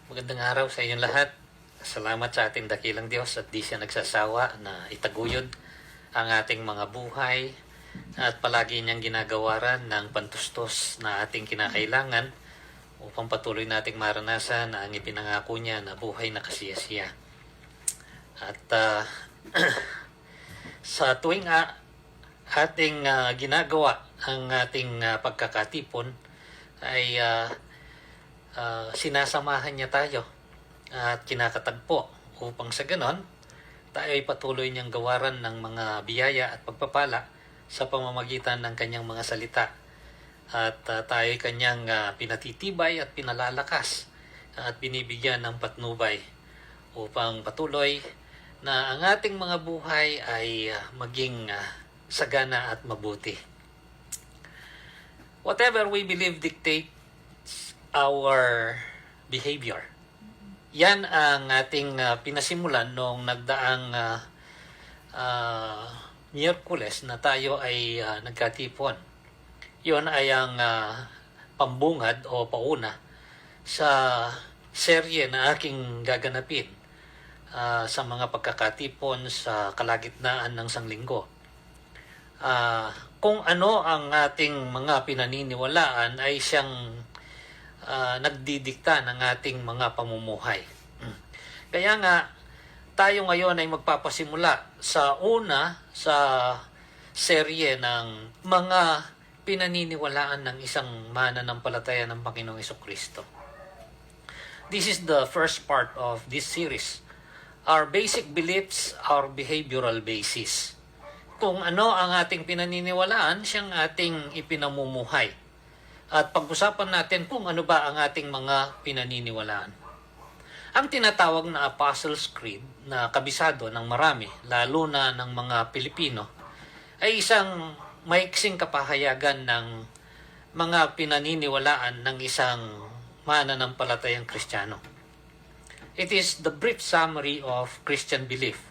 Magandang araw sa inyong lahat. Salamat sa ating dakilang Diyos at di siya nagsasawa na itaguyod ang ating mga buhay at palagi niyang ginagawaran ng pantustos na ating kinakailangan upang patuloy nating maranasan ang ipinangako niya na buhay na kasiyasiya. At sa tuwing ating ginagawa ang ating pagkakatipon ay sinasamahan niya tayo at kinakatagpo upang sa ganon tayo ay patuloy niyang gawaran ng mga biyaya at pagpapala sa pamamagitan ng kanyang mga salita at tayo ay kanyang pinatitibay at pinalalakas at binibigyan ng patnubay upang patuloy na ang ating mga buhay ay maging sagana at mabuti. Whatever we believe dictates our behavior. Yan ang ating pinasimulan noong nagdaang Miyerkules na tayo ay nagkatipon. Yun ay ang pambungad o pauna sa serye na aking gaganapin sa mga pagkakatipon sa kalagitnaan ng sanglinggo. Kung ano ang ating mga pinaniniwalaan ay siyang nagdidikta ng ating mga pamumuhay. Kaya nga, tayo ngayon ay magpapasimula sa serye ng mga pinaniniwalaan ng isang mananampalataya ng Panginoong Jesucristo. This is the first part of this series. Our basic beliefs, our behavioral basis. Kung ano ang ating pinaniniwalaan, siyang ating ipinamumuhay. At pag-usapan natin kung ano ba ang ating mga pinaniniwalaan. Ang tinatawag na Apostles' Creed na kabisado ng marami, lalo na ng mga Pilipino, ay isang maiksing kapahayagan ng mga pinaniniwalaan ng isang mananampalatayang Kristiyano. It is the brief summary of Christian belief.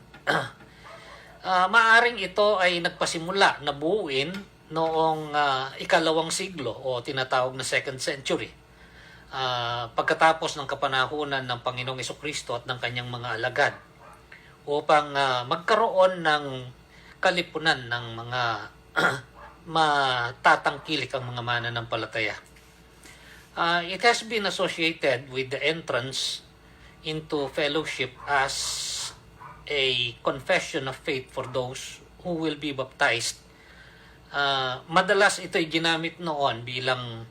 Maaring ito ay nagpasimula na buuin noong ikalawang siglo o tinatawag na 2nd century. Pagkatapos ng kapanahunan ng Panginoong Jesucristo at ng kanyang mga alagad upang magkaroon ng kalipunan ng mga matatangkilik ang mga mananampalataya. It has been associated with the entrance into fellowship as a confession of faith for those who will be baptized. Madalas ito'y ginamit noon bilang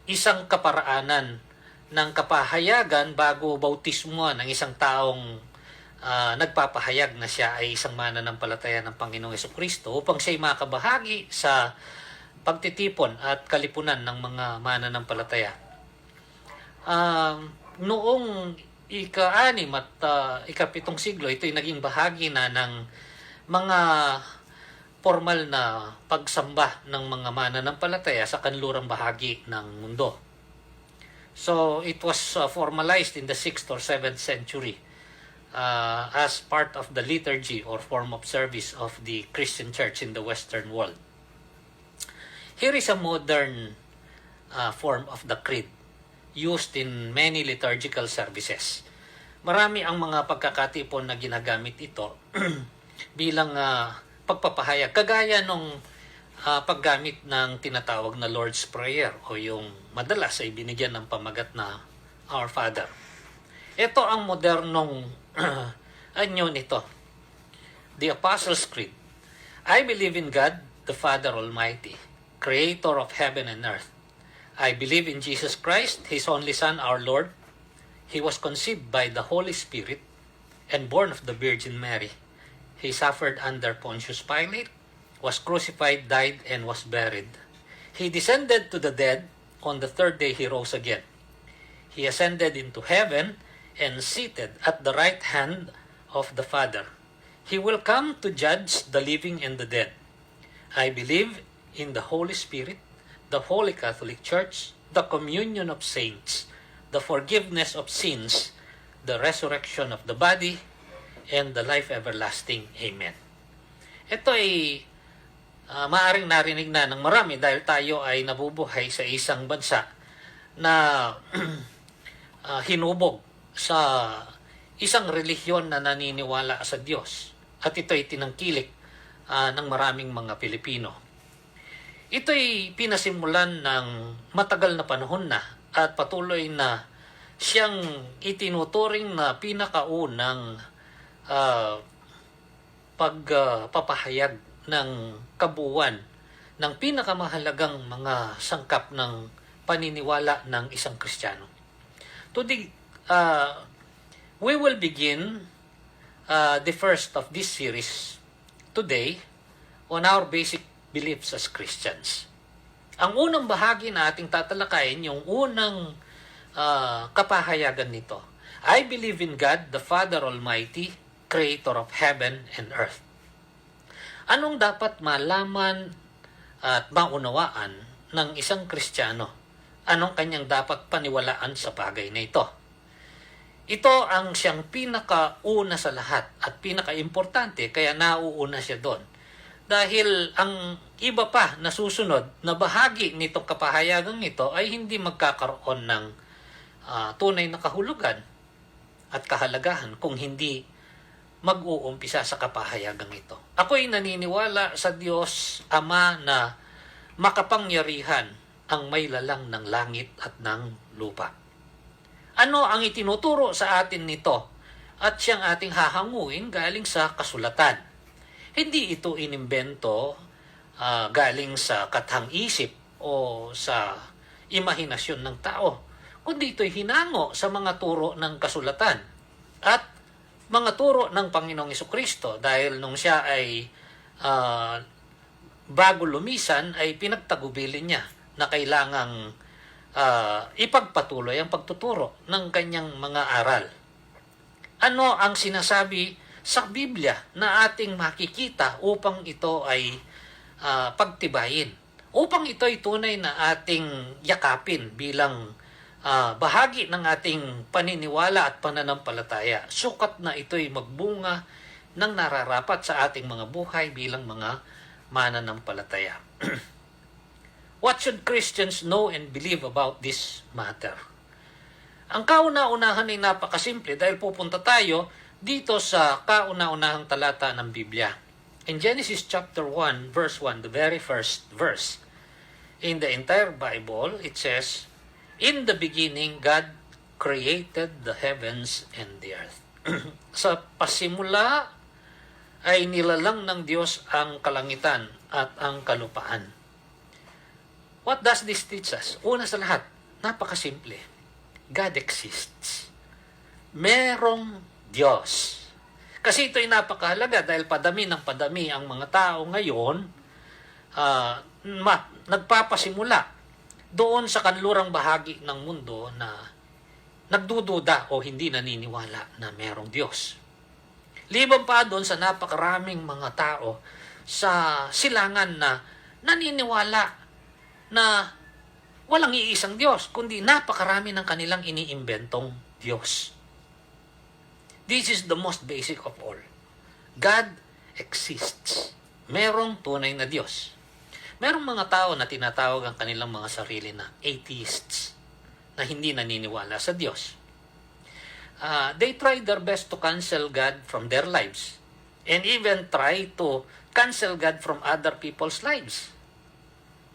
isang kaparaanan ng kapahayagan bago bautismo ng isang taong nagpapahayag na siya ay isang mananampalataya ng Panginoong Jesucristo upang siya'y makabahagi sa pagtitipon at kalipunan ng mga mananampalataya. Noong ika-6 at ika-7 siglo, ito'y naging bahagi na ng mga formal na pagsamba ng mga mananampalataya sa kanlurang bahagi ng mundo. So, it was formalized in the 6th or 7th century as part of the liturgy or form of service of the Christian Church in the Western world. Here is a modern form of the creed used in many liturgical services. Marami ang mga pagkakatipon na ginagamit ito bilang pagpapahayag, kagaya nung paggamit ng tinatawag na Lord's Prayer o yung madalas ay binigyan ng pamagat na Our Father. Ito ang modernong anyo nito. The Apostles' Creed. I believe in God, the Father Almighty, Creator of heaven and earth. I believe in Jesus Christ, His only Son, our Lord. He was conceived by the Holy Spirit and born of the Virgin Mary. He suffered under Pontius Pilate, was crucified, died, and was buried. He descended to the dead. On the third day he rose again. He ascended into heaven and seated at the right hand of the Father. He will come to judge the living and the dead. I believe in the Holy Spirit, the Holy Catholic Church, the communion of saints, the forgiveness of sins, the resurrection of the body, and the life everlasting. Amen. Ito ay maaring narinig na ng marami dahil tayo ay nabubuhay sa isang bansa na hinubog sa isang relihiyon na naniniwala sa Diyos. At ito'y tinangkilik ng maraming mga Pilipino. Ito'y pinasimulan ng matagal na panahon na at patuloy na siyang itinuturing na pinakaunang pagpapahayag ng kabuuan ng pinakamahalagang mga sangkap ng paniniwala ng isang Kristiyano. Today, we will begin the first of this series today on our basic beliefs as Christians. Ang unang bahagi na ating tatalakayin, yung unang kapahayagan nito. I believe in God, the Father Almighty, Creator of heaven and earth. Anong dapat malaman at maunawaan ng isang Kristiyano? Anong kanyang dapat paniwalaan sa bagay na ito? Ito ang siyang pinakauna sa lahat at pinakaimportante, kaya nauuna siya doon. Dahil ang iba pa na susunod na bahagi nitong kapahayagang ito ay hindi magkakaroon ng tunay na kahulugan at kahalagahan kung hindi mag-uumpisa sa kapahayagang ito. Ako'y naniniwala sa Diyos Ama na makapangyarihan ang may lalang ng langit at ng lupa. Ano ang itinuturo sa atin nito? At siyang ating hahanguin galing sa kasulatan. Hindi ito inimbento galing sa kathang-isip o sa imahinasyon ng tao, kundi ito'y hinango sa mga turo ng kasulatan at mga turo ng Panginoong Jesucristo, dahil nung siya ay bago lumisan ay pinagtagubilin niya na kailangang ipagpatuloy ang pagtuturo ng kanyang mga aral. Ano ang sinasabi sa Biblia na ating makikita upang ito ay pagtibayin? Upang ito ay tunay na ating yakapin bilang bahagi ng ating paniniwala at pananampalataya. Sukat na ito'y magbunga ng nararapat sa ating mga buhay bilang mga mananampalataya. What should Christians know and believe about this matter? Ang kauna-unahan ay napakasimple dahil pupunta tayo dito sa kauna-unahang talata ng Biblia. In Genesis chapter 1, verse 1, the very first verse, in the entire Bible, it says, "In the beginning, God created the heavens and the earth." Sa pasimula ay nilalang ng Diyos ang kalangitan at ang kalupaan. What does this teach us? Una sa lahat, napakasimple. God exists. Merong Diyos. Kasi ito'y napakahalaga dahil padami ng padami ang mga tao ngayon nagpapasimula doon sa kanlurang bahagi ng mundo na nagdududa o hindi naniniwala na merong Diyos. Liban pa doon sa napakaraming mga tao sa silangan na naniniwala na walang iisang Diyos, kundi napakarami ng kanilang iniimbentong Diyos. This is the most basic of all. God exists. Merong tunay na Diyos. Merong mga tao na tinatawag ang kanilang mga sarili na atheists, na hindi naniniwala sa Diyos. They try their best to cancel God from their lives and even try to cancel God from other people's lives.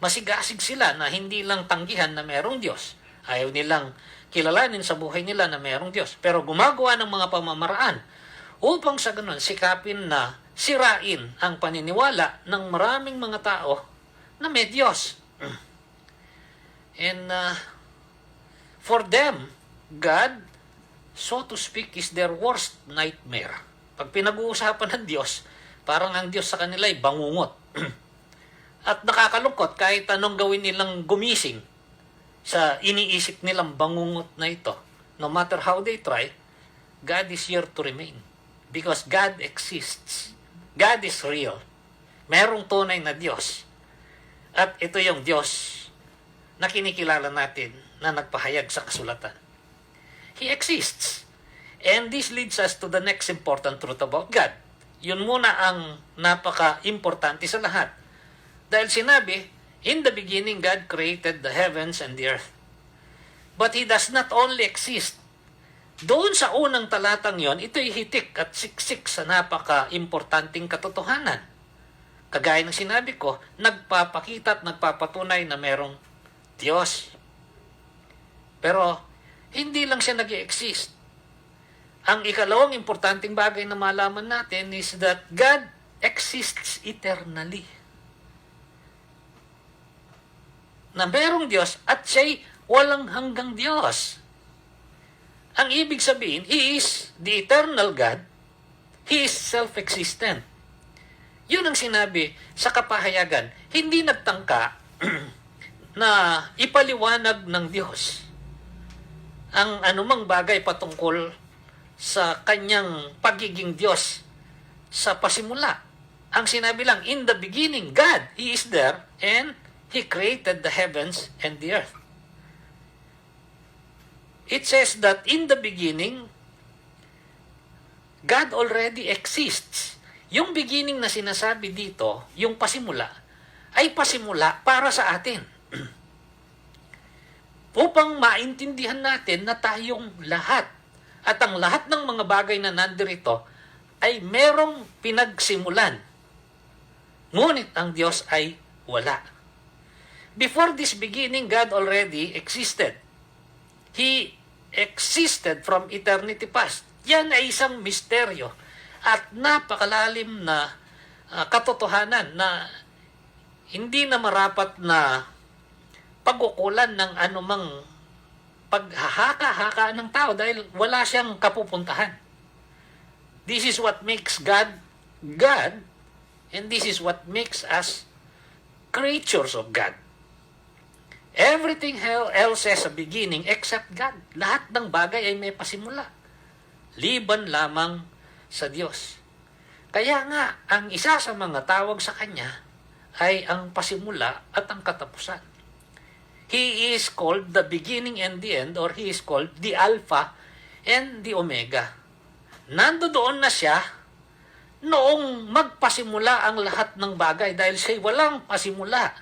Masigasig sila na hindi lang tanggihan na merong Diyos. Ayaw nilang kilalanin sa buhay nila na merong Diyos. Pero gumagawa ng mga pamamaraan upang sa ganun sikapin na sirain ang paniniwala ng maraming mga tao na may Diyos. And for them, God, so to speak, is their worst nightmare. Pag pinag-uusapan ng Diyos, parang ang Diyos sa kanila ay bangungot. At nakakalungkot kahit anong gawin nilang gumising sa iniisip nilang bangungot na ito. No matter how they try, God is here to remain. Because God exists. God is real. Merong tunay na Diyos. At ito yung Diyos na kinikilala natin na nagpahayag sa kasulatan. He exists. And this leads us to the next important truth about God. Yun muna ang napaka-importante sa lahat. Dahil sinabi, in the beginning, God created the heavens and the earth. But He does not only exist Doon sa unang talatang yon, ito'y hitik at siksik sa napaka-importanting katotohanan. Kagaya ng sinabi ko, nagpapakita at nagpapatunay na merong Diyos. Pero, hindi lang siya nag-exist. Ang ikalawang importanteng bagay na malaman natin is that God exists eternally. Na merong Diyos at siya'y walang hanggang Diyos. Ang ibig sabihin, He is the eternal God. He is self-existent. Yun ang sinabi sa kapahayagan. Hindi nagtangka na ipaliwanag ng Diyos ang anumang bagay patungkol sa kanyang pagiging Diyos sa pasimula. Ang sinabi lang, in the beginning, God, He is there, and He created the heavens and the earth. It says that in the beginning, God already exists. Yung beginning na sinasabi dito, yung pasimula, ay pasimula para sa atin. Upang maintindihan natin na tayong lahat at ang lahat ng mga bagay na nandirito ay merong pinagsimulan. Ngunit ang Diyos ay wala. Before this beginning, God already existed. He existed from eternity past. Yan ay isang misteryo at napakalalim na katotohanan na hindi na marapat na pag-ukulan ng anumang paghahaka-haka ng tao dahil wala siyang kapupuntahan. This is what makes God, God, and this is what makes us creatures of God. Everything else has a beginning except God. Lahat ng bagay ay may pasimula. Liban lamang sa Diyos. Kaya nga, ang isa sa mga tawag sa Kanya ay ang pasimula at ang katapusan. He is called the beginning and the end, or He is called the Alpha and the Omega. Nandoon na siya noong magpasimula ang lahat ng bagay dahil siya'y walang pasimula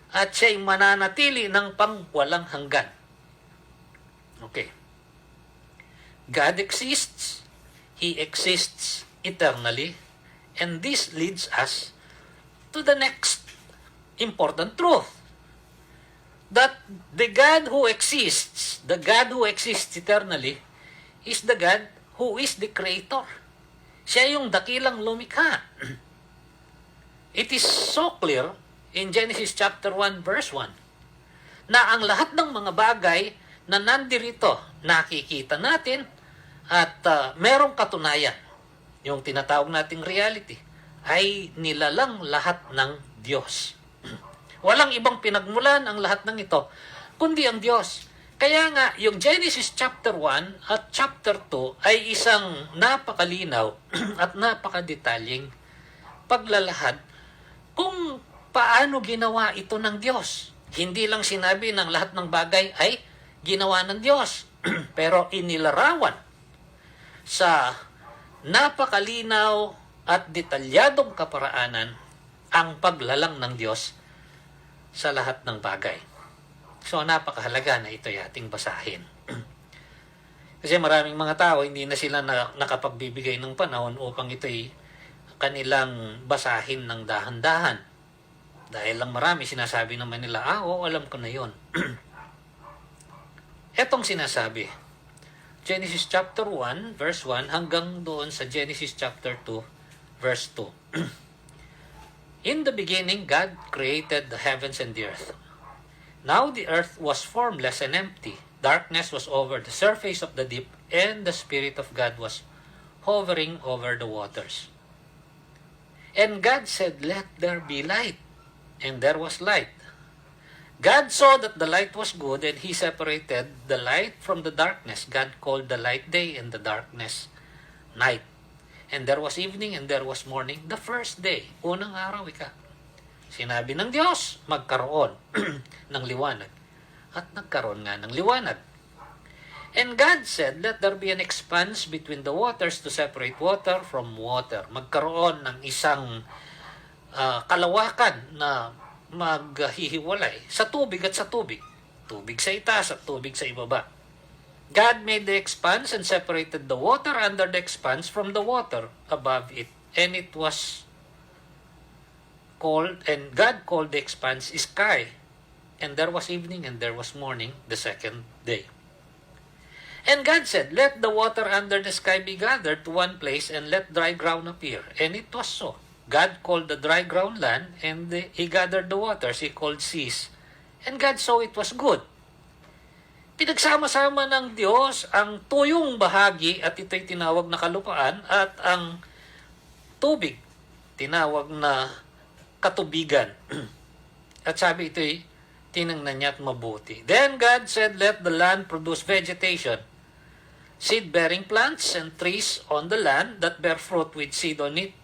at siya'y mananatili ng pangwalang hanggan. Okay. God exists. He exists eternally. And this leads us to the next important truth. That the God who exists eternally, is the God who is the Creator. Siya yung dakilang lumikha. It is so clear in Genesis chapter 1 verse 1 na ang lahat ng mga bagay na nandirito nakikita natin at merong katunayan, yung tinatawag nating reality, ay nilalang lahat ng Diyos. Walang ibang pinagmulan ang lahat ng ito kundi ang Diyos. Kaya nga yung Genesis chapter 1 at chapter 2 ay isang napakalinaw at napakadetalyeng paglalahad kung paano ginawa ito ng Diyos. Hindi lang sinabi ng lahat ng bagay ay ginawa ng Diyos, pero inilarawan sa napakalinaw at detalyadong kaparaanan ang paglalang ng Diyos sa lahat ng bagay. So, napakahalaga na ito'y ating basahin. Kasi maraming mga tao, hindi na sila nakapagbibigay ng panahon upang ito'y kanilang basahin ng dahan-dahan. Dahil lang marami, sinasabi naman nila, oo, alam ko na yon. Etong sinasabi, Genesis chapter 1, verse 1, hanggang doon sa Genesis chapter 2, verse 2. In the beginning, God created the heavens and the earth. Now the earth was formless and empty. Darkness was over the surface of the deep, and the Spirit of God was hovering over the waters. And God said, "Let there be light." And there was light. God saw that the light was good, and He separated the light from the darkness. God called the light day, and the darkness night. And there was evening, and there was morning, the first day. Unang araw, Sinabi ng Diyos, magkaroon ng liwanag. At nagkaroon nga ng liwanag. And God said, "Let there be an expanse between the waters to separate water from water." Magkaroon ng isang kalawakan na maghihiwalay sa tubig at sa tubig. Tubig sa itaas at tubig sa ibaba. God made the expanse and separated the water under the expanse from the water above it. And it was called, and God called the expanse sky. And there was evening and there was morning the second day. And God said, let the water under the sky be gathered to one place, and let dry ground appear. And it was so. God called the dry ground land, and he gathered the waters he called seas. And God saw it was good. Pinagsama-sama ng Diyos ang tuyong bahagi, at ito'y tinawag na kalupaan, at ang tubig, tinawag na katubigan. At sabi ito'y tinangnan niya at mabuti. Then God said, let the land produce vegetation, seed-bearing plants and trees on the land that bear fruit with seed on it,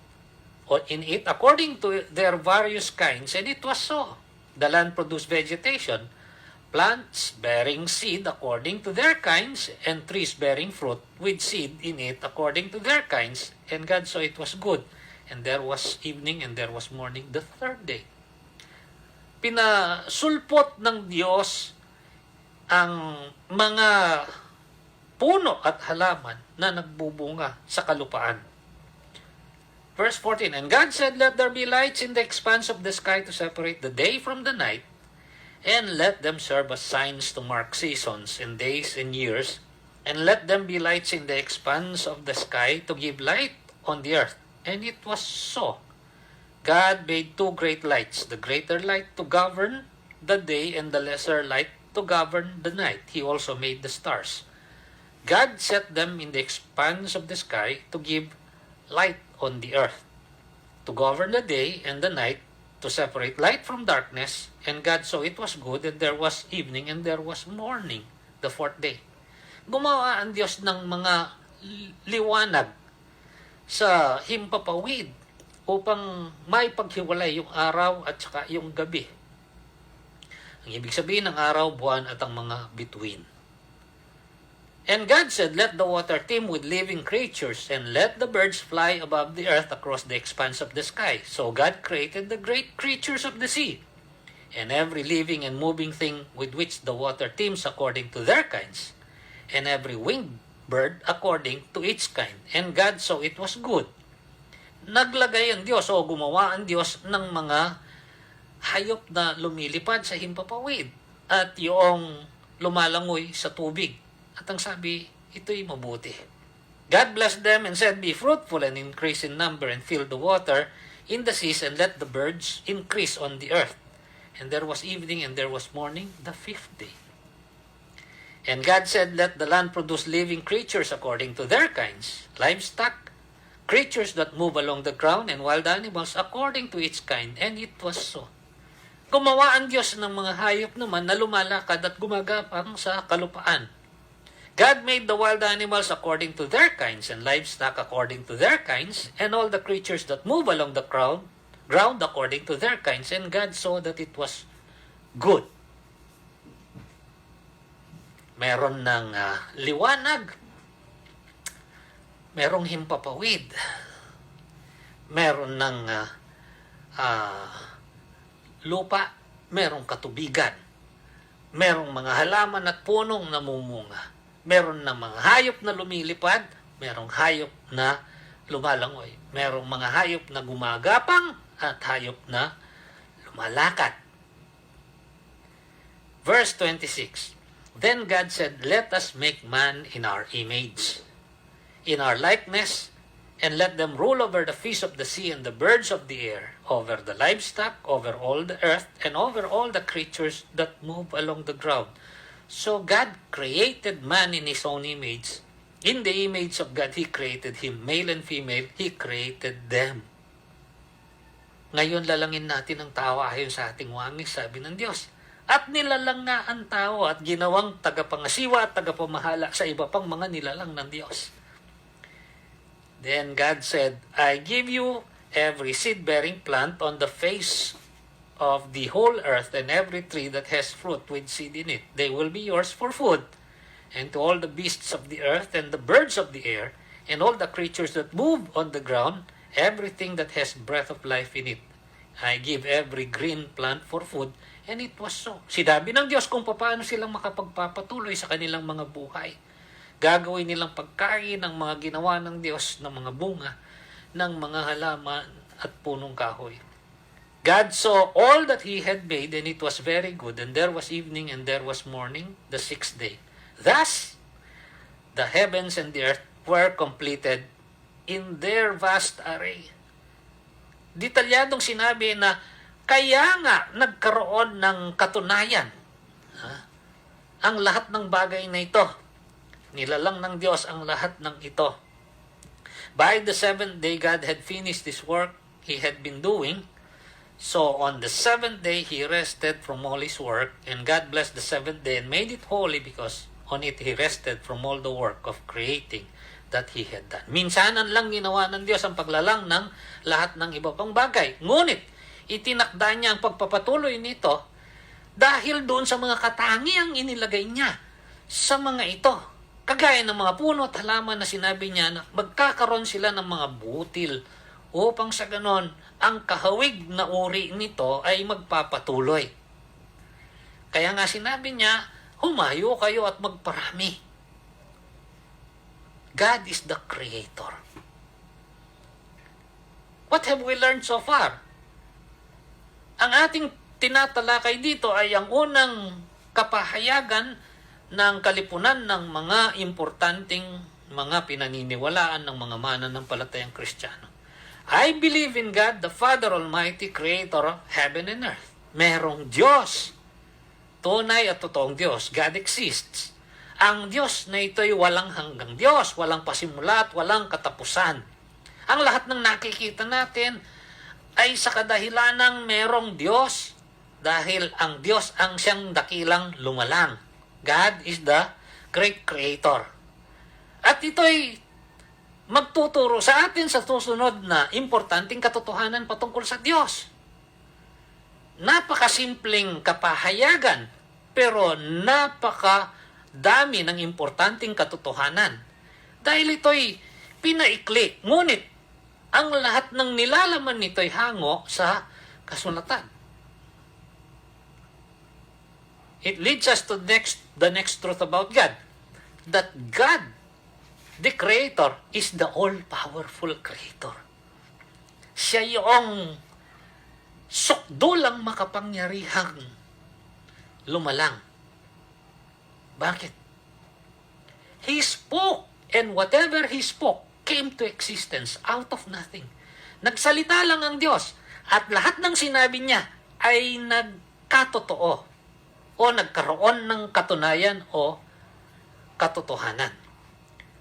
or in it, according to their various kinds. And it was so. The land produced vegetation, plants bearing seed according to their kinds, and trees bearing fruit with seed in it according to their kinds. And God saw it was good. And there was evening and there was morning the third day. Pinasulpot ng Diyos ang mga puno at halaman na nagbubunga sa kalupaan. Verse 14, and God said, let there be lights in the expanse of the sky to separate the day from the night, and let them serve as signs to mark seasons and days and years, and let them be lights in the expanse of the sky to give light on the earth. And it was so. God made two great lights, the greater light to govern the day and the lesser light to govern the night. He also made the stars. God set them in the expanse of the sky to give light on the earth, to govern the day and the night, to separate light from darkness. And God saw it was good, and there was evening and there was morning, the fourth day. Gumawa ang Diyos ng mga liwanag sa himpapawid upang may paghiwalay yung araw at saka yung gabi. Ang ibig sabihin ng araw, buwan at ang mga bituin. And God said, let the water teem with living creatures, and let the birds fly above the earth across the expanse of the sky. So God created the great creatures of the sea, and every living and moving thing with which the water teems according to their kinds, and every winged bird according to its kind. And God saw it was good. Naglagay ang Diyos o gumawa ang Diyos ng mga hayop na lumilipad sa himpapawid at yung lumalangoy sa tubig. At ang sabi, ito'y mabuti. God blessed them and said, be fruitful and increase in number and fill the water in the seas, and let the birds increase on the earth. And there was evening and there was morning the fifth day. And God said, let the land produce living creatures according to their kinds, livestock, creatures that move along the ground, and wild animals according to its kind. And it was so. Gumawa ang Diyos ng mga hayop naman na lumalakad at gumagapang sa kalupaan. God made the wild animals according to their kinds, and livestock according to their kinds, and all the creatures that move along the ground according to their kinds. And God saw that it was good. Meron ng liwanag, merong himpapawid, meron ng lupa, merong katubigan, merong mga halaman at punong namumunga, meron ng mga hayop na lumilipad, merong hayop na lumalangoy, merong mga hayop na gumagapang at hayop na lumalakad. Verse 26, then God said, let us make man in our image, in our likeness, and let them rule over the fish of the sea and the birds of the air, over the livestock, over all the earth, and over all the creatures that move along the ground. So God created man in His own image. In the image of God, He created him, male and female, He created them. Ngayon lalangin natin ang tao ayon sa ating wangis, sabi ng Diyos. At nilalang nga ang tao at ginawang tagapangasiwa at tagapamahala sa iba pang mga nilalang ng Diyos. Then God said, I give you every seed-bearing plant on the face of the whole earth, and every tree that has fruit with seed in it. They will be yours for food. And to all the beasts of the earth, and the birds of the air, and all the creatures that move on the ground, everything that has breath of life in it. I give every green plant for food. And it was so. Sinabi ng Diyos kung paano silang makapagpapatuloy sa kanilang mga buhay. gagawin nilang pagkain ng mga ginawa ng Diyos, ng mga bunga, ng mga halaman at punong kahoy. God saw all that He had made, and it was very good. And there was evening, and there was morning, the sixth day. Thus, the heavens and the earth were completed in their vast array. Detalyadong sinabi na kaya nga nagkaroon ng katunayan. Ang lahat ng bagay na ito, nilalang ng Diyos ang lahat ng ito. By the seventh day, God had finished this work He had been doing. So on the seventh day, He rested from all His work, and God blessed the seventh day and made it holy because on it He rested from all the work of creating that He had done. Minsanan lang ginawa ng Diyos ang paglalang ng lahat ng iba pang bagay. Ngunit, itinakda niya ang pagpapatuloy nito dahil doon sa mga katangiang inilagay niya sa mga ito. Kagaya ng mga puno at halaman na sinabi niya na magkakaroon sila ng mga butil upang sa ganon ang kahawig na uri nito ay magpapatuloy. Kaya nga sinabi niya, humayo kayo at magparami. God is the Creator. What have we learned so far? Ang ating tinatalakay dito ay ang unang kapahayagan ng kalipunan ng mga importanteng mga pinaniniwalaan ng mga mananampalatayang Kristiyano. I believe in God, the Father Almighty, Creator of heaven and earth. Merong Diyos. Tunay at totoong Diyos. God exists. Ang Diyos na ito'y walang hanggang Diyos, walang pasimula at walang katapusan. Ang lahat ng nakikita natin ay sa kadahilan ng merong Diyos dahil ang Diyos ang siyang dakilang lumalang. God is the great creator. At ito'y magtuturo sa atin sa susunod na importanteng katotohanan patungkol sa Diyos. Napakasimpleng kapahayagan, pero napakadami ng importanteng katotohanan. Dahil ito'y pinaikli, ngunit ang lahat ng nilalaman nito'y hango sa kasulatan. It leads us to the next truth about God. That God, the Creator, is the all-powerful Creator. Siya yung sukdulang makapangyarihang lumalang. Bakit? He spoke, and whatever He spoke came to existence out of nothing. Nagsalita lang ang Diyos, at lahat ng sinabi niya ay nagkatotoo o nagkaroon ng katunayan o katotohanan.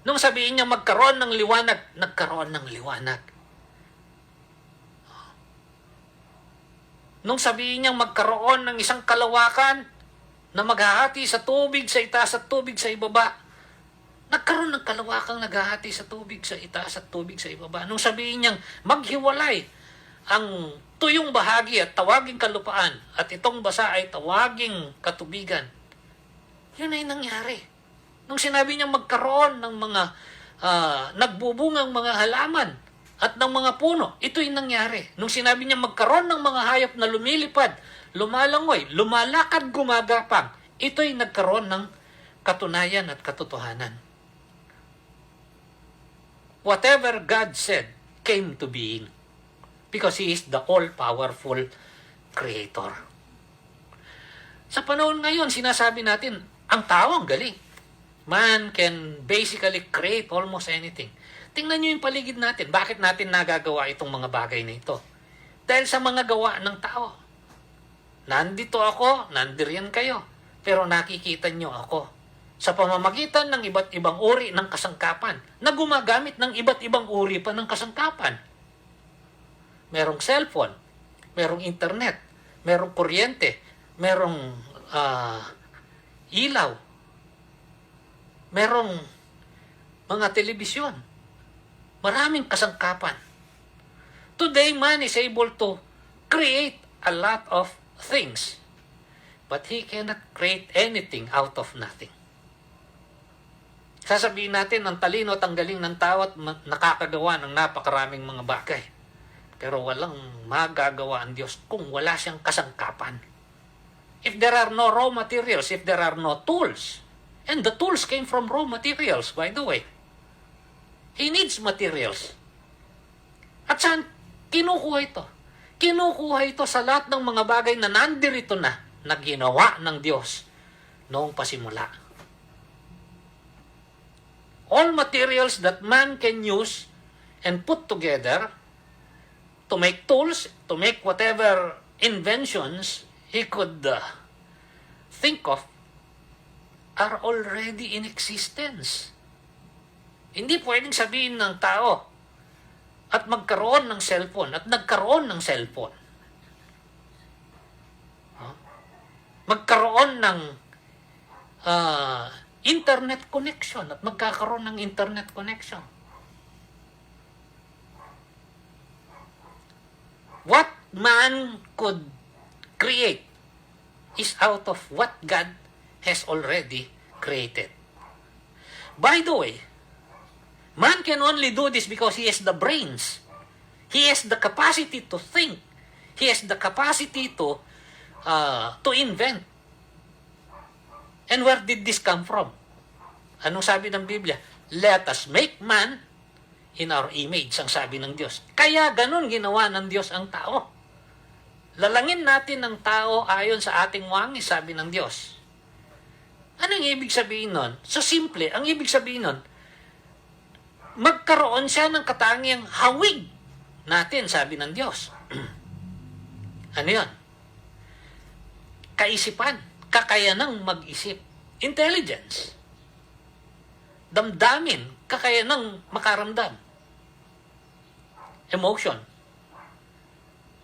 Nung sabihin niya magkaroon ng liwanag, nagkaroon ng liwanag. Nung sabihin niya magkaroon ng isang kalawakan na maghahati sa tubig sa itaas at tubig sa ibaba, nagkaroon ng kalawakang naghahati sa tubig sa itaas at tubig sa ibaba. Nung sabihin niyang maghiwalay ang tuyong bahagi at tawaging kalupaan at itong basa ay tawaging katubigan, yun ay nangyari. Nung sinabi niya magkaroon ng mga nagbubungang mga halaman at ng mga puno, ito'y nangyari. Nung sinabi niya magkaroon ng mga hayop na lumilipad, lumalangoy, lumalakad, gumagapang, ito'y nagkaroon ng katunayan at katotohanan. Whatever God said came to being because He is the all-powerful Creator. Sa panahon ngayon, sinasabi natin, ang tao ang galing. Man can basically create almost anything. Tingnan nyo yung paligid natin. Bakit natin nagagawa itong mga bagay na ito? Dahil sa mga gawa ng tao. Nandito ako, nandiriyan kayo. Pero nakikita nyo ako sa pamamagitan ng iba't ibang uri ng kasangkapan na gumagamit ng iba't ibang uri pa ng kasangkapan. Merong cellphone, merong internet, merong kuryente, merong ilaw, merong mga telebisyon. Maraming kasangkapan. Today, man is able to create a lot of things, but he cannot create anything out of nothing. Sasabihin natin, ang talino at ang galing ng tao at nakakagawa ng napakaraming mga bagay. Pero walang magagawa ang Diyos kung wala siyang kasangkapan. If there are no raw materials, if there are no tools, And the tools came from raw materials, by the way. He needs materials. At saan kinukuha ito? Kinukuha ito sa lahat ng mga bagay na nandirito na ginawa ng Diyos noong pasimula. All materials that man can use and put together to make tools, to make whatever inventions he could think of, are already in existence. Hindi pwedeng sabihin ng tao at magkaroon ng cellphone at nagkaroon ng cellphone. Magkaroon ng internet connection at magkakaroon ng internet connection. What man could create is out of what God has already created. By the way, man can only do this because he has the brains. He has the capacity to think. He has the capacity to invent. And where did this come from? Anong sabi ng Biblia? Let us make man in our image, ang sabi ng Diyos. Kaya ganun ginawa ng Diyos ang tao. Lalangin natin ang tao ayon sa ating wangis, sabi ng Diyos. Anong ibig sabihin nun? So simple, ang ibig sabihin nun, magkaroon siya ng katangiang hawig natin, sabi ng Diyos. Ano yun? Kaisipan, kakayanang mag-isip, intelligence, damdamin, kakayanang makaramdam, emotion,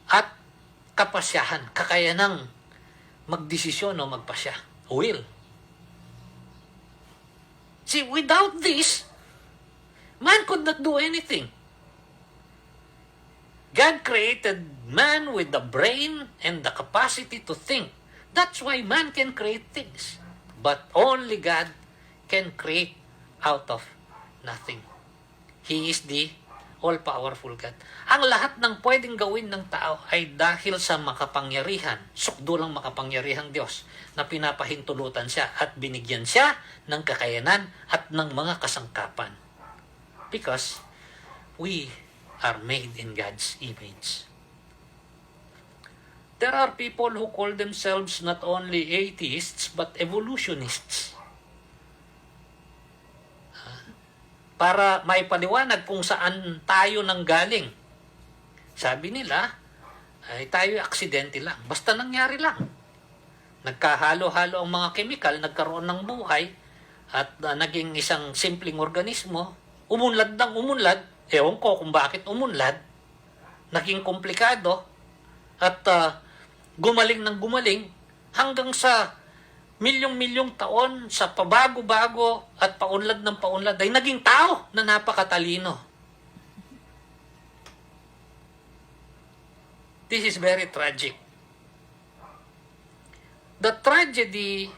at kapasyahan, kakayanang magdesisyon o magpasya, will. See, without this, man could not do anything. God created man with the brain and the capacity to think. That's why man can create things. But only God can create out of nothing. He is the all-powerful God. Ang lahat ng pwedeng gawin ng tao ay dahil sa makapangyarihan, sukdulang makapangyarihang Diyos na pinapahintulutan siya at binigyan siya ng kakayanan at ng mga kasangkapan. Because we are made in God's image. There are people who call themselves not only atheists but evolutionists. Para maipaliwanag kung saan tayo nanggaling. Sabi nila, ay tayo aksidente lang. Basta nangyari lang. Nagkahalo-halo ang mga kemikal, nagkaroon ng buhay, at naging isang simpleng organismo, umunlad ng umunlad, ewan ko kung bakit umunlad, naging komplikado, at gumaling ng gumaling, hanggang sa milyong-milyong taon sa pabago-bago at paunlad ng paunlad ay naging tao na napakatalino. This is very tragic. The tragedy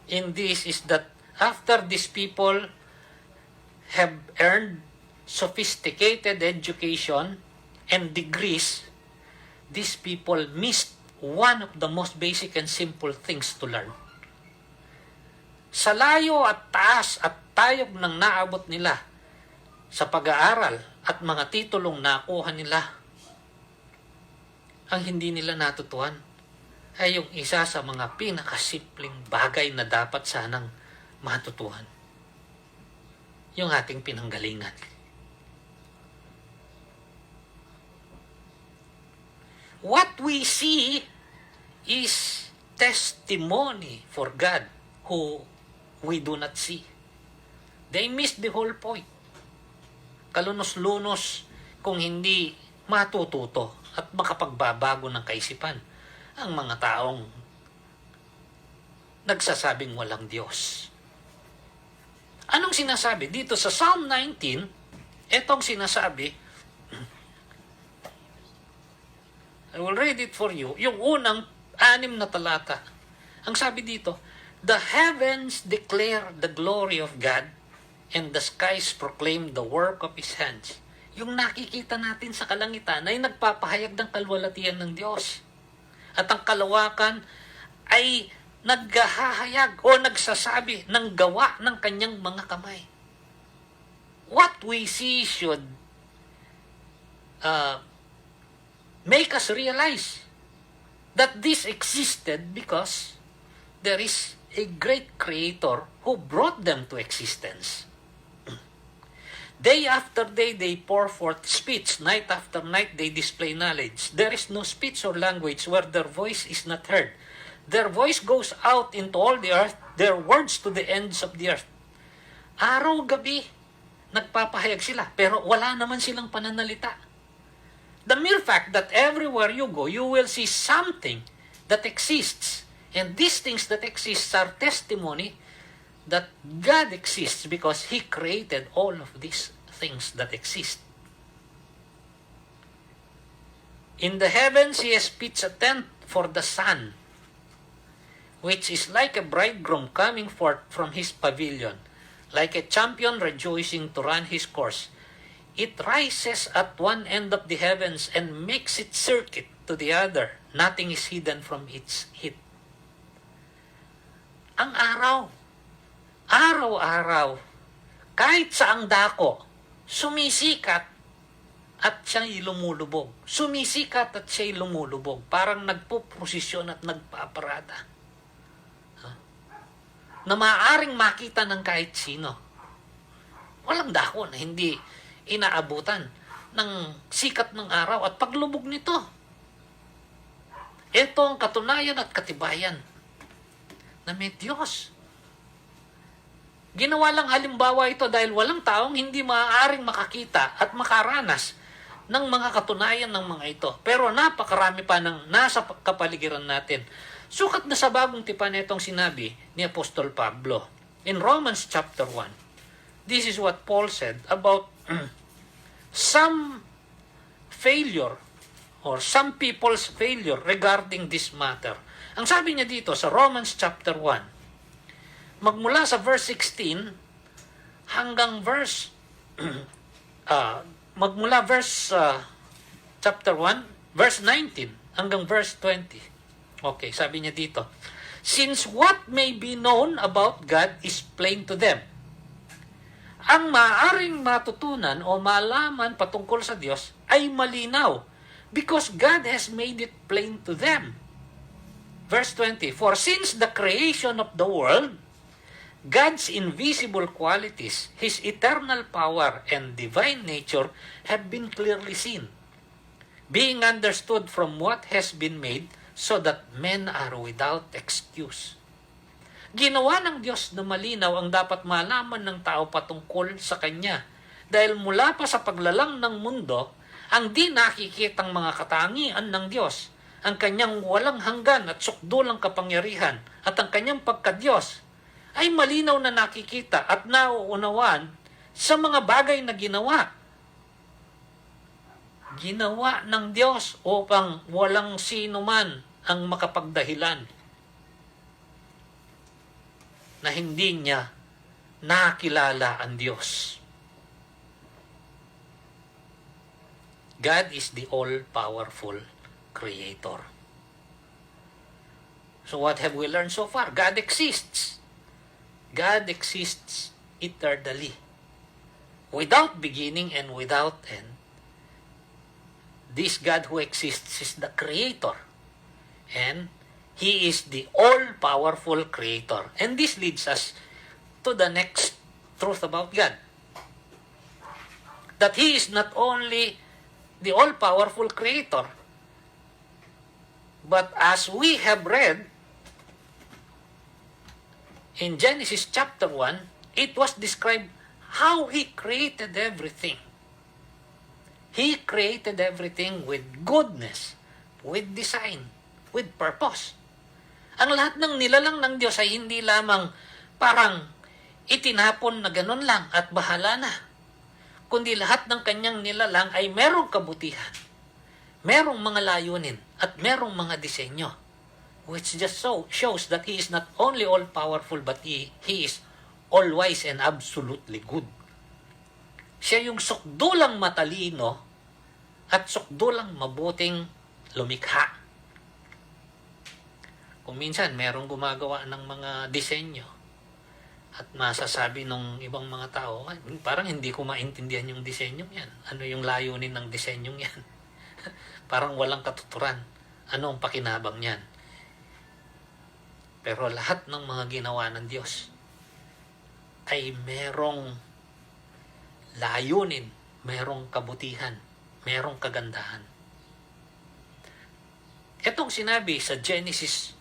in this is that after these people have earned sophisticated education and degrees, these people missed one of the most basic and simple things to learn. Sa layo at taas at tayog ng naabot nila sa pag-aaral at mga titulong nakuha nila, ang hindi nila natutuhan ay yung isa sa mga pinakasimpleng bagay na dapat sanang matutuhan. Yung ating pinanggalingan. What we see is testimony for God who we do not see. They missed the whole point. Kalunos-lunos kung hindi matututo at makapagbabago ng kaisipan ang mga taong nagsasabing walang Diyos. Anong sinasabi? Dito sa Psalm 19, etong sinasabi, I will read it for you, yung unang 6 na talata. Ang sabi dito, the heavens declare the glory of God, and the skies proclaim the work of His hands. Yung nakikita natin sa kalangitan ay nagpapahayag ng kalwalatian ng Diyos. At ang kalawakan ay naghahayag o nagsasabi ng gawa ng kanyang mga kamay. What we see should make us realize that this existed because there is a great creator who brought them to existence. Day after day, they pour forth speech. Night after night, they display knowledge. There is no speech or language where their voice is not heard. Their voice goes out into all the earth, their words to the ends of the earth. Araw-gabi, nagpapahayag sila, pero wala naman silang pananalita. The mere fact that everywhere you go, you will see something that exists. And these things that exist are testimony that God exists because He created all of these things that exist. In the heavens, He has pitched a tent for the sun, which is like a bridegroom coming forth from his pavilion, like a champion rejoicing to run his course. It rises at one end of the heavens and makes its circuit to the other. Nothing is hidden from its heat. Ang araw, araw-araw, kahit saang dako, sumisikat at siya'y lumulubog. Sumisikat at siya'y lumulubog. Parang nagpuprosisyon at nagpaparada. Na maaaring makita ng kahit sino. Walang dako na hindi inaabutan ng sikat ng araw at paglubog nito. Ito ang katunayan at katibayan na may Diyos. Ginawa lang halimbawa ito dahil walang taong hindi maaaring makakita at makaranas ng mga katunayan ng mga ito. Pero napakarami pa ng nasa kapaligiran natin. Sukat na sa bagong tipan itong sinabi ni Apostol Pablo. In Romans chapter 1, this is what Paul said about some failure or some people's failure regarding this matter. Ang sabi niya dito sa Romans chapter 1, magmula sa verse 16 hanggang verse magmula verse chapter 1 verse 19 hanggang verse 20. Okay, sabi niya dito, since what may be known about God is plain to them. Ang maaaring matutunan o malaman patungkol sa Diyos ay malinaw because God has made it plain to them. Verse 20, for since the creation of the world, God's invisible qualities, His eternal power and divine nature have been clearly seen, being understood from what has been made, so that men are without excuse. Ginawa ng Diyos na malinaw ang dapat malaman ng tao patungkol sa Kanya. Dahil mula pa sa paglalang ng mundo, ang di nakikitang mga katangian ng Diyos, ang Kanyang walang hanggan at sukdulang kapangyarihan, at ang Kanyang pagka-Diyos, ay malinaw na nakikita at nauunawaan sa mga bagay na ginawa. Ginawa ng Diyos upang walang sino man ang makapagdahilan na hindi niya nakilala ang Diyos. God is the all-powerful Creator. So what have we learned so far? God exists. God exists eternally, without beginning and without end. This God who exists is the Creator. And He is the all-powerful Creator. And this leads us to the next truth about God. That He is not only the all-powerful Creator, but as we have read in Genesis chapter 1, it was described how He created everything. He created everything with goodness, with design, with purpose. Ang lahat ng nilalang ng Diyos ay hindi lamang parang itinapon na ganun lang at bahala na. Kundi lahat ng kanyang nilalang ay merong kabutihan, merong mga layunin, at merong mga disenyo. Which just shows that He is not only all-powerful, but He is all-wise and absolutely good. Siya yung sukdulang matalino at sukdulang mabuting lumikha. Kung minsan, merong gumagawa ng mga disenyo at masasabi ng ibang mga tao, parang hindi ko maintindihan yung disenyong yan. Ano yung layunin ng disenyong yan? Parang walang katuturan. Ano ang pakinabang yan? Pero lahat ng mga ginawa ng Diyos ay merong layunin, merong kabutihan, merong kagandahan. Itong sinabi sa Genesis,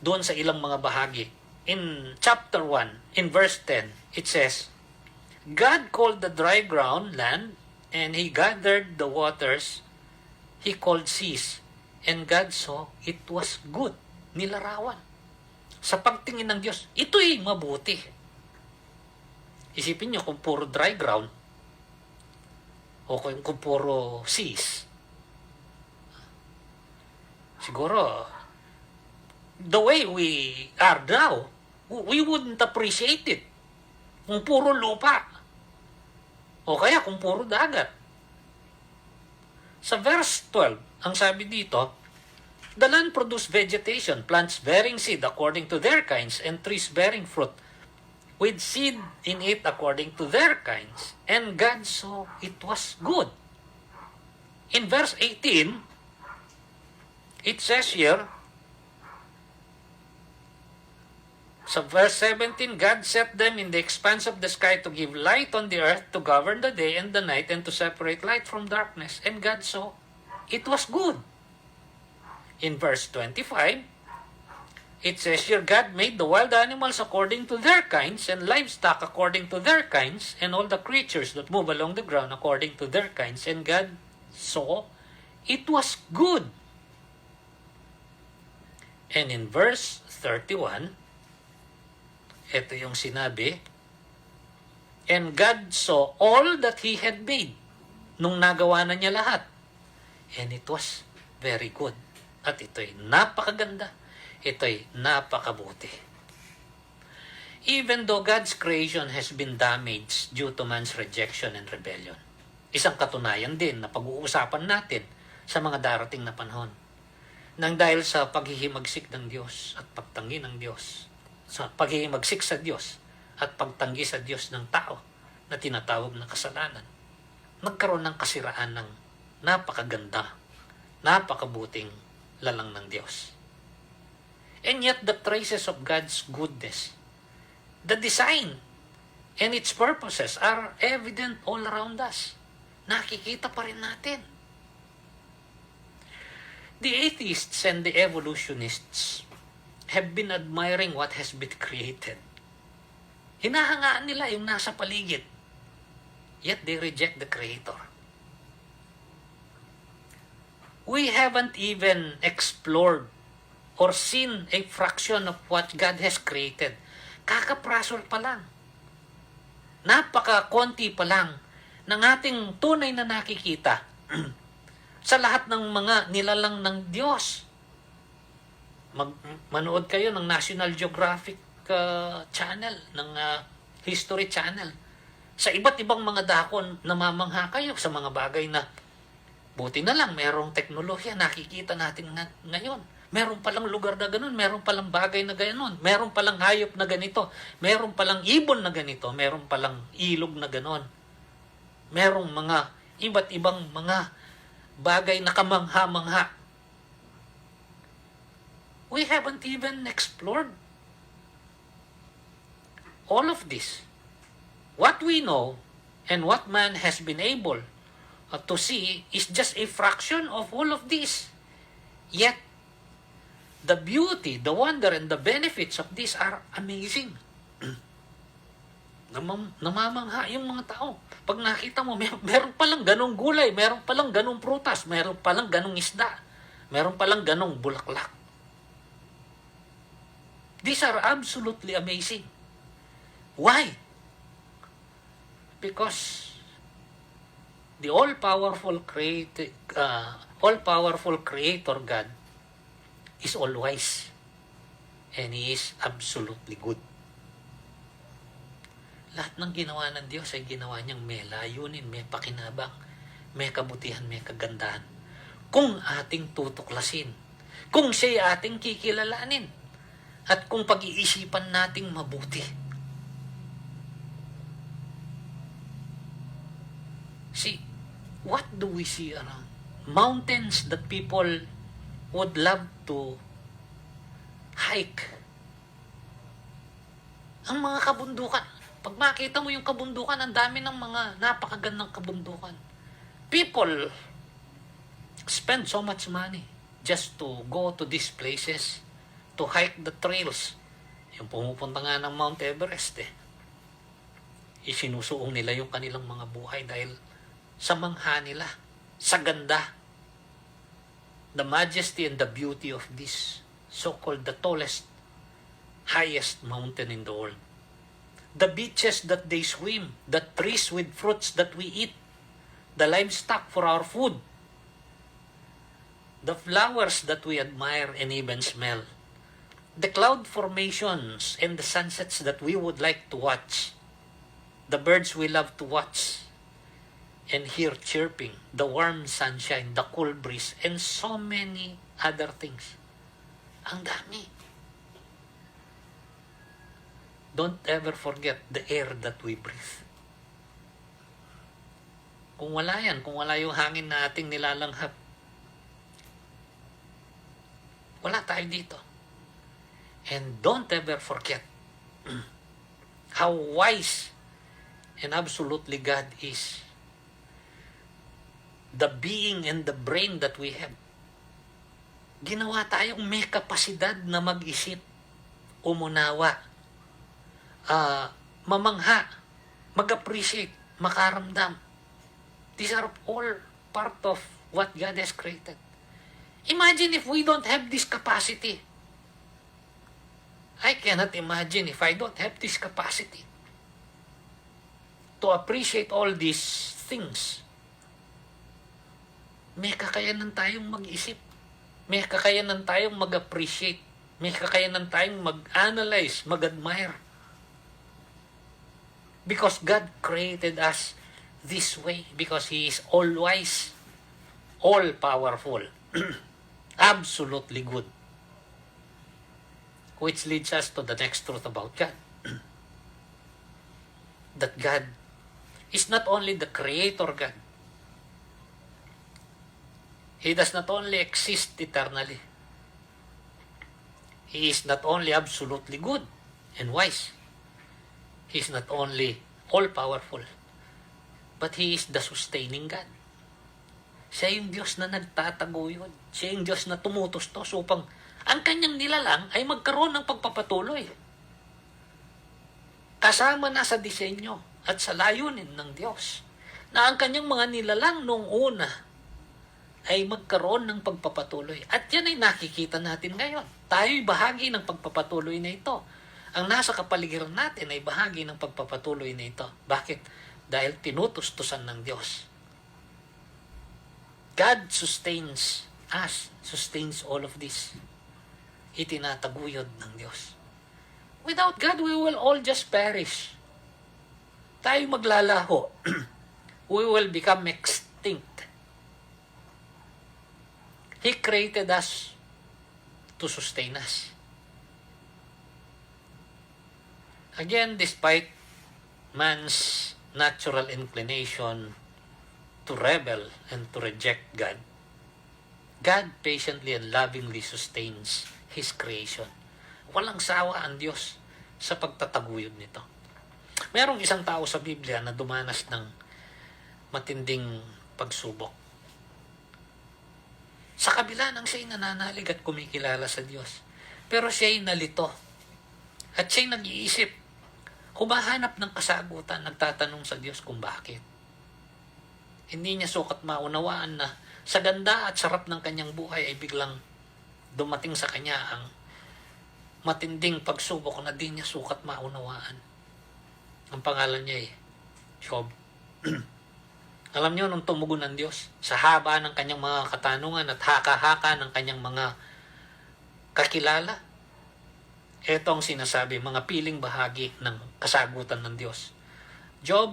doon sa ilang mga bahagi, in chapter 1, in verse 10, it says, God called the dry ground land, and He gathered the waters He called seas, and God saw it was good. Nilarawan. Sa pagtingin ng Diyos, ito'y mabuti. Isipin nyo kung puro dry ground, o kung puro seas. Siguro, the way we are now, we wouldn't appreciate it. Kung puro lupa. O kaya kung puro dagat. Sa verse 12, ang sabi dito, the land produced vegetation, plants bearing seed according to their kinds, and trees bearing fruit, with seed in it according to their kinds. And God saw it was good. In verse 18, it says here, sa verse 17, God set them in the expanse of the sky to give light on the earth, to govern the day and the night, and to separate light from darkness. And God saw it was good. In verse 25, it says here, God made the wild animals according to their kinds, and livestock according to their kinds, and all the creatures that move along the ground according to their kinds. And God saw it was good. And in verse 31, ito yung sinabi, and God saw all that He had made, nung nagawa na niya lahat. And it was very good. At ito'y napakaganda. Ito'y napakabuti. Even though God's creation has been damaged due to man's rejection and rebellion. Isang katunayan din na pag-uusapan natin sa mga darating na panahon. Nang dahil sa paghihimagsik ng Diyos at pagtanggi ng Diyos, sa paghihimagsik sa Diyos at pagtanggi sa Diyos ng tao na tinatawag na kasalanan, nagkaroon ng kasiraan ng napakaganda, napakabuting lalang ng Diyos. And yet the traces of God's goodness, the design, and its purposes are evident all around us. Nakikita pa rin natin. The atheists and the evolutionists have been admiring what has been created. Hinahangaan nila yung nasa paligid. Yet they reject the Creator. We haven't even explored or seen a fraction of what God has created. Kakaprasol pa lang. Napaka-konti pa lang ng ating tunay na nakikita sa lahat ng mga nilalang ng Diyos. Manood kayo ng National Geographic channel, ng History Channel. Sa iba't ibang mga dakon, namamangha kayo sa mga bagay na buti na lang, merong teknolohiya, nakikita natin ngayon. Meron palang lugar na ganun, meron palang bagay na ganun, meron palang hayop na ganito, meron palang ibon na ganito, meron palang ilog na ganun. Merong mga iba't ibang mga bagay na kamangha-mangha. We haven't even explored all of this. What we know and what man has been able to see is just a fraction of all of this. Yet, the beauty, the wonder, and the benefits of this are amazing. Namamangha yung mga tao. Pag nakita mo, meron palang ganong gulay, meron palang ganong prutas, meron palang ganong isda, meron palang ganong bulaklak. These are absolutely amazing. Why? Because the all-powerful Creator God is all-wise, and He is absolutely good. Lahat ng ginawa ng Diyos ay ginawa niyang may layunin, may pakinabang, may kabutihan, may kagandahan. Kung ating tutuklasin, Kung siya'y ating kikilalanin at kung pag-iisipan nating mabuti. See, what do we see around? Mountains that people would love to hike. Ang mga kabundukan. Pag makita mo yung kabundukan, ang dami ng mga napakagandang kabundukan. People spend so much money just to go to these places, to hike the trails. Yung pumupunta nga ng Mount Everest isinusuong nila yung kanilang mga buhay dahil sa mangha nila, sa ganda, the majesty and the beauty of this so-called the tallest, highest mountain in the world. The beaches that they swim, the trees with fruits that we eat, the livestock for our food, the flowers that we admire and even smell, the cloud formations and the sunsets that we would like to watch, the birds we love to watch and hear chirping, the warm sunshine, the cool breeze, and so many other things. Ang dami. Don't ever forget the air that we breathe. Kung wala yan, kung wala yung hangin na ating nilalanghap, wala tayo dito. And don't ever forget how wise and absolutely God is. The being and the brain that we have. Ginawa tayong may kapasidad na mag-isip, umunawa, mamangha, mag-appreciate, makaramdam. These are all part of what God has created. Imagine if we don't have this capacity. I cannot imagine if I don't have this capacity to appreciate all these things. May kakayanan tayong mag-isip. May kakayanan tayong mag-appreciate. May kakayanan tayong mag-analyze, mag-admire. Because God created us this way. Because He is all-wise, all-powerful, absolutely good. Which leads us to the next truth about God. That God is not only the Creator God. He does not only exist eternally. He is not only absolutely good and wise. He is not only all-powerful, but He is the sustaining God. Siya yung Diyos na nagtataguyod. Siya yung Diyos na tumutustos upang ang kanyang nilalang ay magkaroon ng pagpapatuloy. Kasama na sa disenyo at sa layunin ng Diyos na ang kanyang mga nilalang noong una ay magkaroon ng pagpapatuloy. At yan ay nakikita natin ngayon. Tayo'y bahagi ng pagpapatuloy na ito. Ang nasa kapaligiran natin ay bahagi ng pagpapatuloy na ito. Bakit? Dahil tinutustusan ng Diyos. God sustains us, sustains all of this. Itinataguyod ng Diyos. Without God, we will all just perish. Tayo maglalaho. We will become extinct. He created us to sustain us. Again, despite man's natural inclination to rebel and to reject God, God patiently and lovingly sustains His creation. Walang sawa ang Diyos sa pagtataguyod nito. Merong isang tao sa Biblia na dumanas ng matinding pagsubok. Sa kabila ng siya'y nananalig at kumikilala sa Diyos. Pero siya'y nalito. At siya'y nag-iisip. Humahanap ng kasagutan, nagtatanong sa Diyos kung bakit. Hindi niya sukat maunawaan na sa ganda at sarap ng kanyang buhay ay biglang dumating sa kanya ang matinding pagsubok na di niya sukat maunawaan. Ang pangalan niya ay Job. Alam niyo, nung tumugon ng Diyos, sa haba ng kanyang mga katanungan at haka-haka ng kanyang mga kakilala, ito ang sinasabi, mga piling bahagi ng kasagutan ng Diyos. Job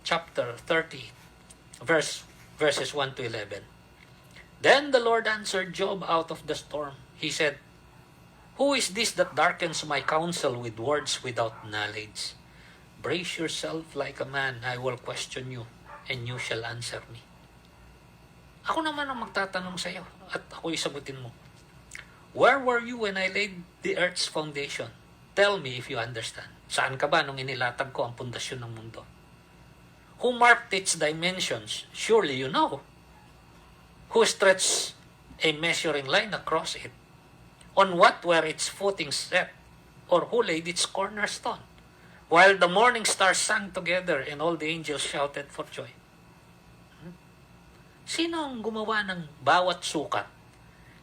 chapter 30, verses 1 to 11. Then the Lord answered Job out of the storm. He said, "Who is this that darkens my counsel with words without knowledge? Brace yourself like a man, I will question you, and you shall answer me." Ako naman ang magtatanong sa iyo, at ako'y sagutin mo. Where were you when I laid the earth's foundation? Tell me if you understand. Saan ka ba nung inilatag ko ang pundasyon ng mundo? Who marked its dimensions? Surely you know. Who stretched a measuring line across it? On what were its footings set? Or who laid its cornerstone? While the morning stars sang together and all the angels shouted for joy. Sino ang gumawa ng bawat sukat?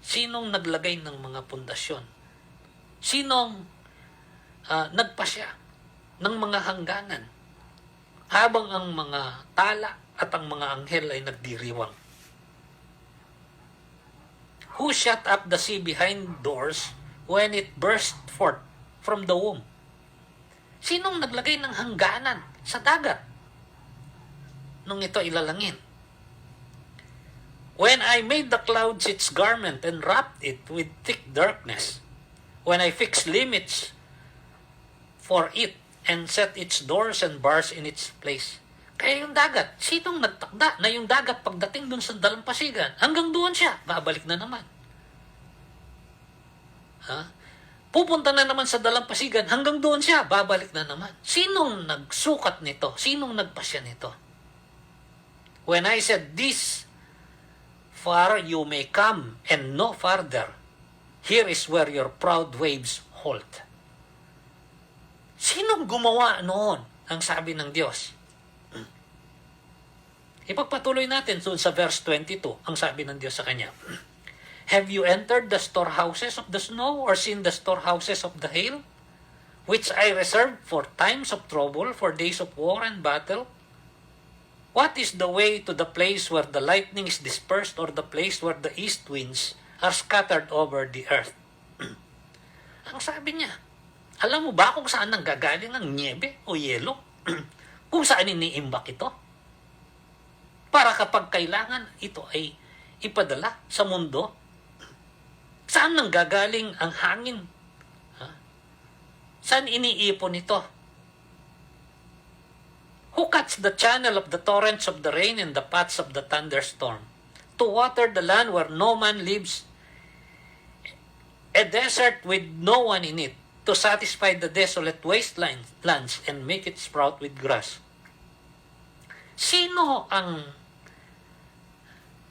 Sinong naglagay ng mga pundasyon? Sinong nagpasya ng mga hangganan? Habang ang mga tala at ang mga anghel ay nagdiriwang. Who shut up the sea behind doors when it burst forth from the womb? Sinong naglagay ng hangganan sa dagat nung ito ilalangin? When I made the clouds its garment and wrapped it with thick darkness, when I fixed limits for it and set its doors and bars in its place. Kaya yung dagat, sinong nagtakda na yung dagat pagdating dun sa dalampasigan, hanggang doon siya, babalik na naman. Pupunta na naman sa dalampasigan, hanggang doon siya, babalik na naman. Sinong nagsukat nito? Sinong nagpasya nito? When I said, "This far you may come and no farther, here is where your proud waves halt." Sinong gumawa noon? Ang sabi ng Diyos. Ipagpatuloy natin sa verse 22, ang sabi ng Diyos sa kanya. "Have you entered the storehouses of the snow or seen the storehouses of the hail, which I reserved for times of trouble, for days of war and battle? What is the way to the place where the lightning is dispersed, or the place where the east winds are scattered over the earth?" Ang sabi niya, alam mo ba kung saan nanggagaling ang niebe o yelo? Kung saan iniimbak ito? Para kapag kailangan ito ay ipadala sa mundo, saan nanggagaling ang hangin? Saan iniipon ito? Who cuts the channel of the torrents of the rain and the paths of the thunderstorm, to water the land where no man lives, a desert with no one in it, to satisfy the desolate wastelands and make it sprout with grass? Sino ang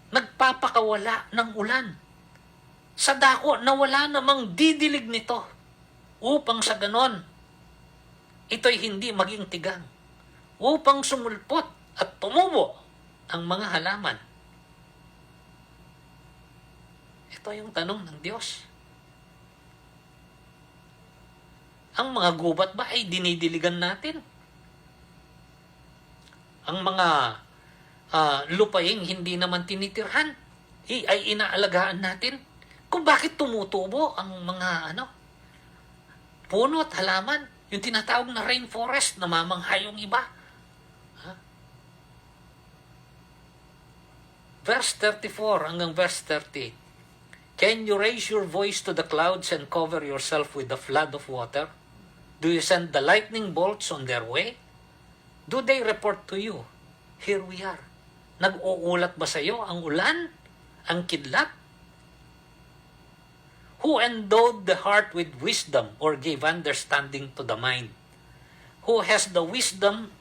nagpapakawala ng ulan sa dako na wala namang didilig nito, upang sa ganon ito'y hindi maging tigang, upang sumulpot at tumubo ang mga halaman? Ito yung tanong ng Diyos. Ang mga gubat ba ay dinidiligan natin? Ang mga lupaing hindi naman tinitirhan ay inaalagaan natin? Kung bakit tumutubo ang mga puno at halaman, yung tinatawag na rainforest, namamanghay yung iba. Verse 34 hanggang verse 38. "Can you raise your voice to the clouds and cover yourself with a flood of water? Do you send the lightning bolts on their way? Do they report to you, 'Here we are'? Nag-uulat ba sa iyo ang ulan, ang kidlat? Who endowed the heart with wisdom, or gave understanding to the mind? Who has the wisdom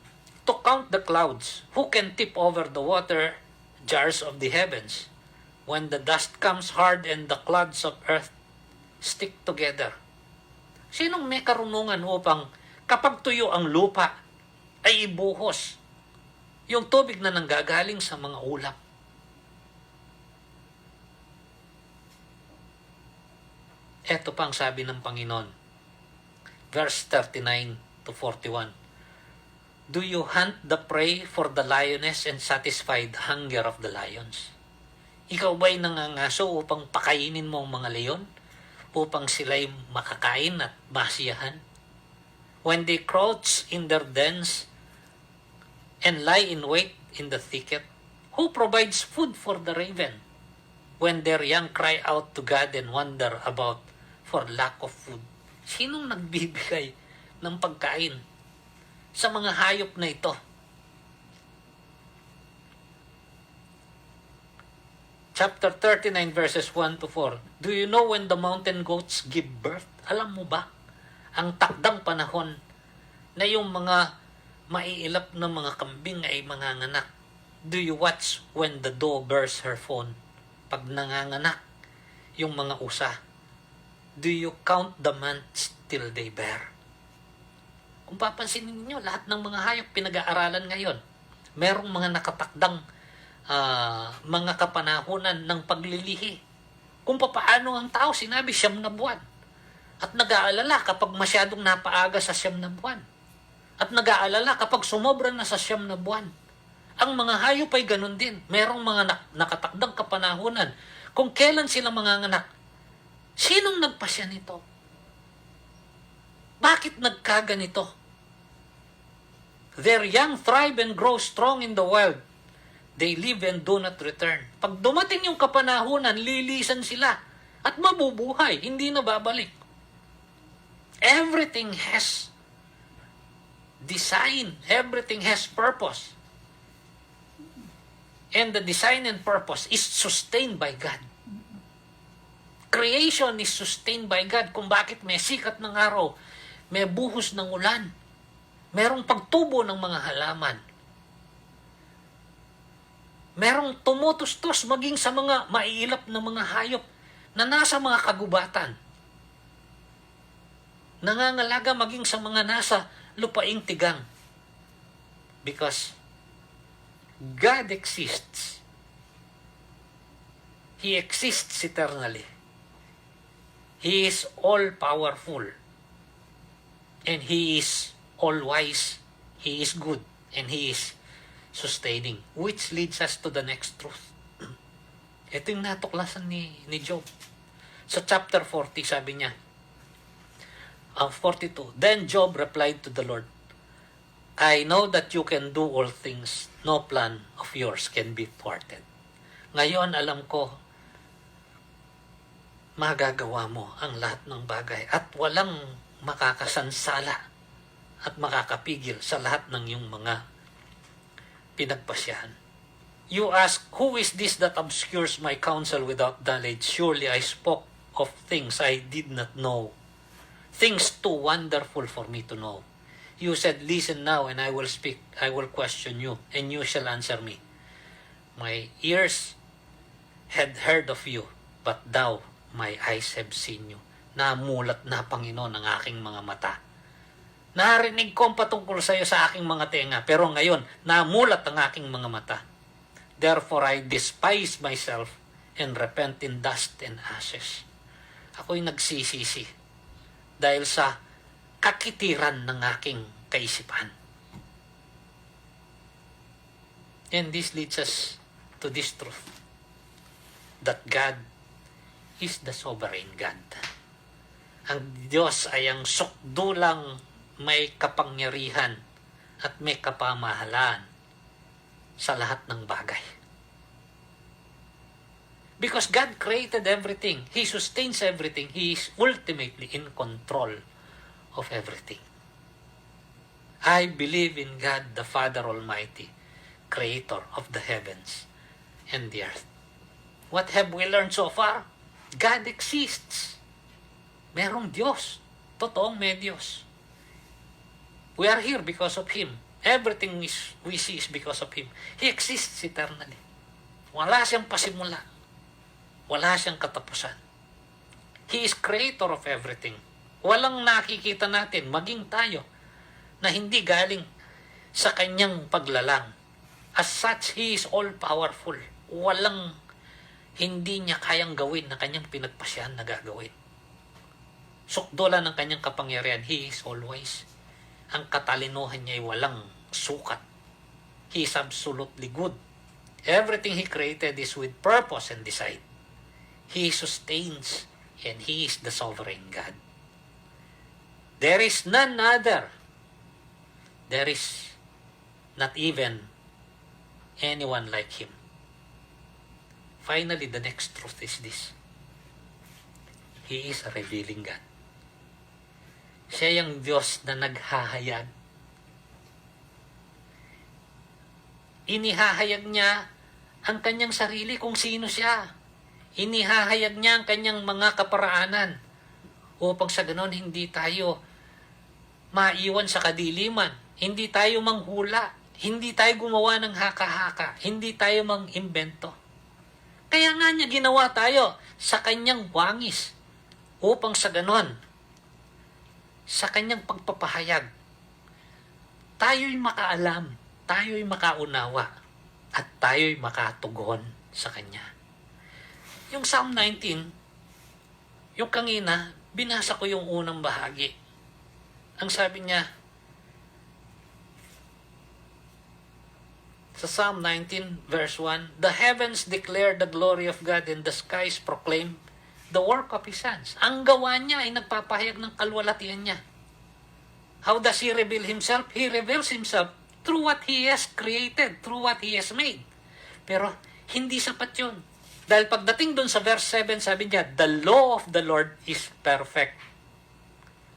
to count the clouds? Who can tip over the water jars of the heavens, when the dust comes hard and the clods of earth stick together?" Sinong may karunungan upang kapag tuyo ang lupa ay ibuhos yung tubig na nanggagaling sa mga ulap? Ito pa ang sabi ng Panginoon. Verse 39 to 41. "Do you hunt the prey for the lioness and satisfy the hunger of the lions?" Ikaw ba'y nangangaso upang pakainin mo ang mga leon, upang sila'y makakain at masiyahan? When they crouch in their dens and lie in wait in the thicket, who provides food for the raven? when their young cry out to God and wonder about for lack of food. Sinong nagbibigay ng pagkain sa mga hayop na ito? Chapter 39 verses 1 to 4. Do you know when the mountain goats give birth? Alam mo ba ang takdang panahon na yung mga maiilap na mga kambing ay manganganak? Do you watch when the doe bears her fawn? Pag nanganganak yung mga usa, do you count the months till they bear? Kung papansinin niyo, lahat ng mga hayop pinag-aaralan ngayon. Merong mga nakatakdang mga kapanahunan ng paglilihi. Kung paano ang tao, sinabi 9 na buwan. At nag-aalala kapag masyadong napaaga sa 9 na buwan. At nag-aalala kapag sumobra na sa 9 na buwan. Ang mga hayop ay ganun din. Merong mga nakatakdang kapanahunan. Kung kailan sila manganganak, sinong nagpasya nito? Bakit nagkaganito? Their young thrive and grow strong in the wild. They live and do not return. Pag dumating yung kapanahunan, lilisan sila at mabubuhay, hindi na babalik. Everything has design. Everything has purpose. And the design and purpose is sustained by God. Creation is sustained by God. Kung bakit may sikat ng araw, may buhos ng ulan, merong pagtubo ng mga halaman, merong tumutustos maging sa mga maiilap na mga hayop na nasa mga kagubatan. Nangangalaga maging sa mga nasa lupaing tigang. Because God exists. He exists eternally. He is all-powerful. And He is all-wise. He is good. And He is sustaining, which leads us to the next truth. Ito yung natuklasan ni Job. Sa chapter 40, sabi niya, 42, Then Job replied to the Lord, I know that you can do all things. No plan of yours can be thwarted. Ngayon, alam ko, magagawa mo ang lahat ng bagay at walang makakasansala at makakapigil sa lahat ng iyong mga pinagpasyahan. You ask, who is this that obscures my counsel without knowledge? Surely I spoke of things I did not know, things too wonderful for me to know. You said, listen now and I will speak. I will question you and you shall answer me. My ears had heard of you, but thou, my eyes have seen you. Namulat na, Panginoon, ang aking mga mata. Narinig ko ang patungkol sa iyo sa aking mga tenga, pero ngayon, namulat ang aking mga mata. Therefore, I despise myself and repent in dust and ashes. Ako'y nagsisisi dahil sa kakitiran ng aking kaisipan. And this leads us to this truth, that God is the sovereign God. Ang Diyos ay ang sukdulang may kapangyarihan at may kapamahalaan sa lahat ng bagay. Because God created everything. He sustains everything. He is ultimately in control of everything. I believe in God, the Father Almighty, Creator of the heavens and the earth. What have we learned so far? God exists. Merong Diyos. Totoong may Diyos. We are here because of Him. Everything we see is because of Him. He exists eternally. Wala siyang pasimula. Wala siyang katapusan. He is creator of everything. Walang nakikita natin, maging tayo, na hindi galing sa kanyang paglalang. As such, He is all-powerful. Walang hindi niya kayang gawin na kanyang pinagpasyahan na gagawin. Sukdulan ng kanyang kapangyarihan, He is all-wise. Ang katalinuhan niya ay walang sukat. He is absolutely good. Everything He created is with purpose and design. He sustains and He is the sovereign God. There is none other. There is not even anyone like Him. finally, the next truth is this. He is a revealing God. Siya yung Diyos na naghahayag. Inihahayag niya ang kanyang sarili kung sino siya. Inihahayag niya ang kanyang mga kaparaanan upang sa ganon hindi tayo maiwan sa kadiliman. Hindi tayo manghula. Hindi tayo gumawa ng haka-haka. Hindi tayo mang-imbento. Kaya nga niya ginawa tayo sa kanyang wangis upang sa ganon, sa kanyang pagpapahayag, tayo'y makaalam, tayo'y makaunawa, at tayo'y makatugon sa kanya. Yung Psalm 19, yung kanina, binasa ko yung unang bahagi. Ang sabi niya, sa Psalm 19 verse 1, the heavens declare the glory of God and the skies proclaim the work of His hands. Ang gawa niya ay nagpapahayag ng kalwalatian niya. How does He reveal Himself? He reveals Himself through what He has created, through what He has made. Pero hindi sapat yun. Dahil pagdating dun sa verse 7, sabi niya, the law of the Lord is perfect,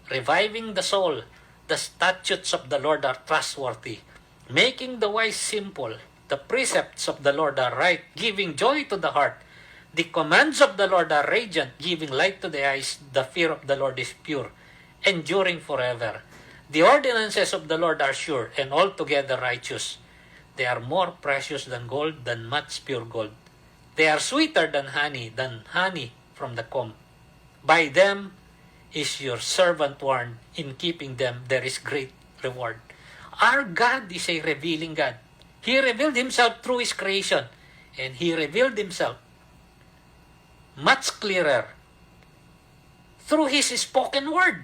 reviving the soul. The statutes of the Lord are trustworthy, making the wise simple. The precepts of the Lord are right, giving joy to the heart. The commands of the Lord are radiant, giving light to the eyes. The fear of the Lord is pure, enduring forever. The ordinances of the Lord are sure and altogether righteous. They are more precious than gold, than much pure gold. They are sweeter than honey from the comb. By them is your servant warned. In keeping them there is great reward. Our God is a revealing God. He revealed Himself through His creation. And He revealed Himself much clearer through His spoken word.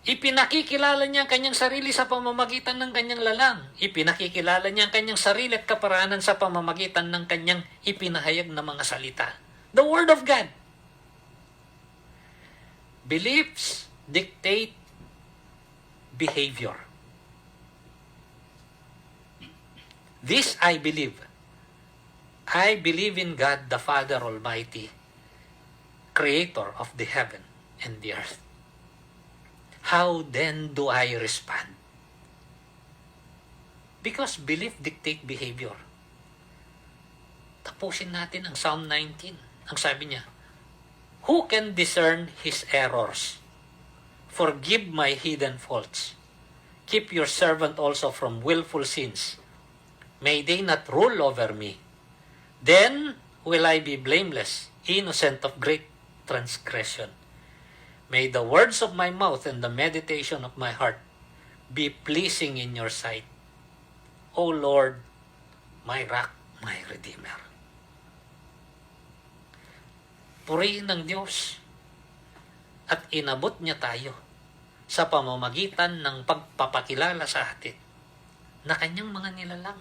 Ipinakikilala niya ang kanyang sarili sa pamamagitan ng kanyang lalang. Ipinakikilala niya ang kanyang sarili at kaparaanan sa pamamagitan ng kanyang ipinahayag na mga salita. The Word of God. Beliefs dictate behavior. This I believe. I believe in God the Father Almighty, Creator of the heaven and the earth. How then do I respond? Because belief dictate behavior. Tapusin natin ang Psalm 19. Ang sabi niya, who can discern his errors? Forgive my hidden faults. Keep your servant also from willful sins. May they not rule over me. Then will I be blameless, innocent of great transgression. May the words of my mouth and the meditation of my heart be pleasing in your sight, O Lord, my rock, my redeemer. Purihin ng Diyos at inabot niya tayo sa pamamagitan ng pagpapakilala sa atin na kanyang mga nilalang.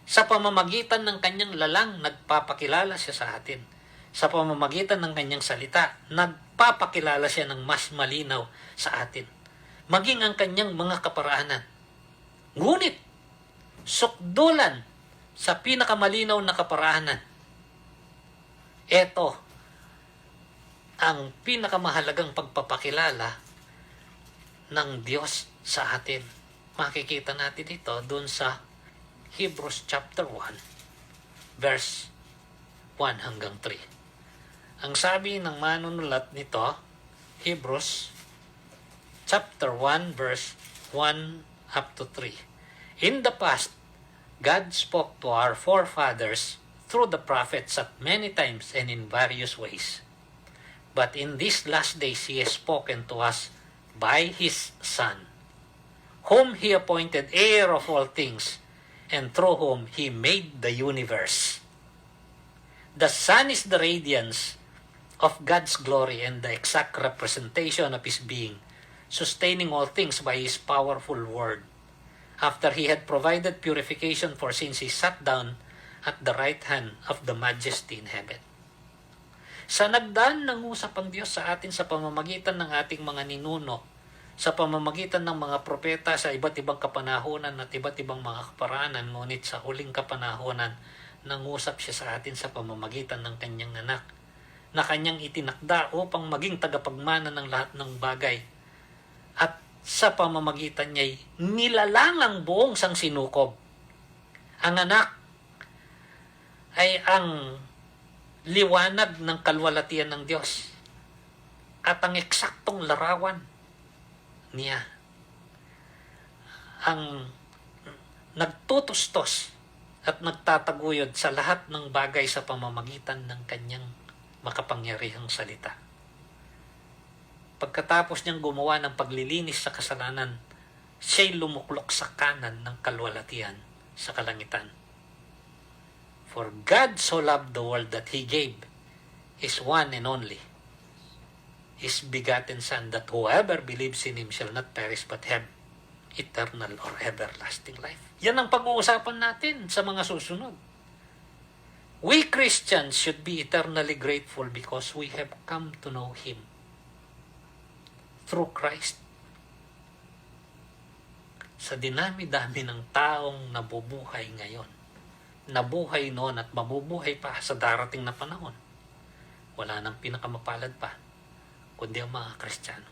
Sa pamamagitan ng kanyang lalang, nagpapakilala siya sa atin. Sa pamamagitan ng kanyang salita, nagpapakilala siya ng mas malinaw sa atin. Maging ang kanyang mga kaparaanan. Ngunit, sukdulan sa pinakamalinaw na kaparaanan. Ito ang pinakamahalagang pagpapakilala ng Diyos sa atin. Makikita natin ito doon sa Hebrews chapter 1, verse 1 hanggang 3. Ang sabi ng manunulat nito, Hebrews chapter 1 verse 1 up to 3. In the past, God spoke to our forefathers through the prophets at many times and in various ways. But in these last days, He has spoken to us by His Son, whom He appointed heir of all things, and through whom He made the universe. The Son is the radiance of God's glory and the exact representation of His being, sustaining all things by His powerful word. After He had provided purification for sins, He sat down at the right hand of the Majesty in heaven. Sa nagdaan ng usap ang Diyos sa atin sa pamamagitan ng ating mga ninuno, sa pamamagitan ng mga propeta sa iba't ibang kapanahonan at iba't ibang mga kaparaanan, ngunit sa huling kapanahonan, nangusap siya sa atin sa pamamagitan ng kanyang anak, na kanyang itinakda upang maging tagapagmana ng lahat ng bagay. At sa pamamagitan niya'y nilalang ang buong sangsinukob. Ang anak ay ang liwanag ng kalwalatian ng Diyos at ang eksaktong larawan niya. Ang nagtutustos at nagtataguyod sa lahat ng bagay sa pamamagitan ng kanyang makapangyarihang salita. Pagkatapos niyang gumawa ng paglilinis sa kasalanan, siya'y lumuklok sa kanan ng kalwalatian sa kalangitan. For God so loved the world that He gave His one and only, His begotten Son, that whoever believes in Him shall not perish but have eternal or everlasting life. Yan ang pag-uusapan natin sa mga susunod. We Christians should be eternally grateful because we have come to know Him through Christ. Sa dinami-dami ng taong nabubuhay ngayon, nabuhay noon at mabubuhay pa sa darating na panahon, wala nang pinakamapalad pa kundi ang mga Kristiyano.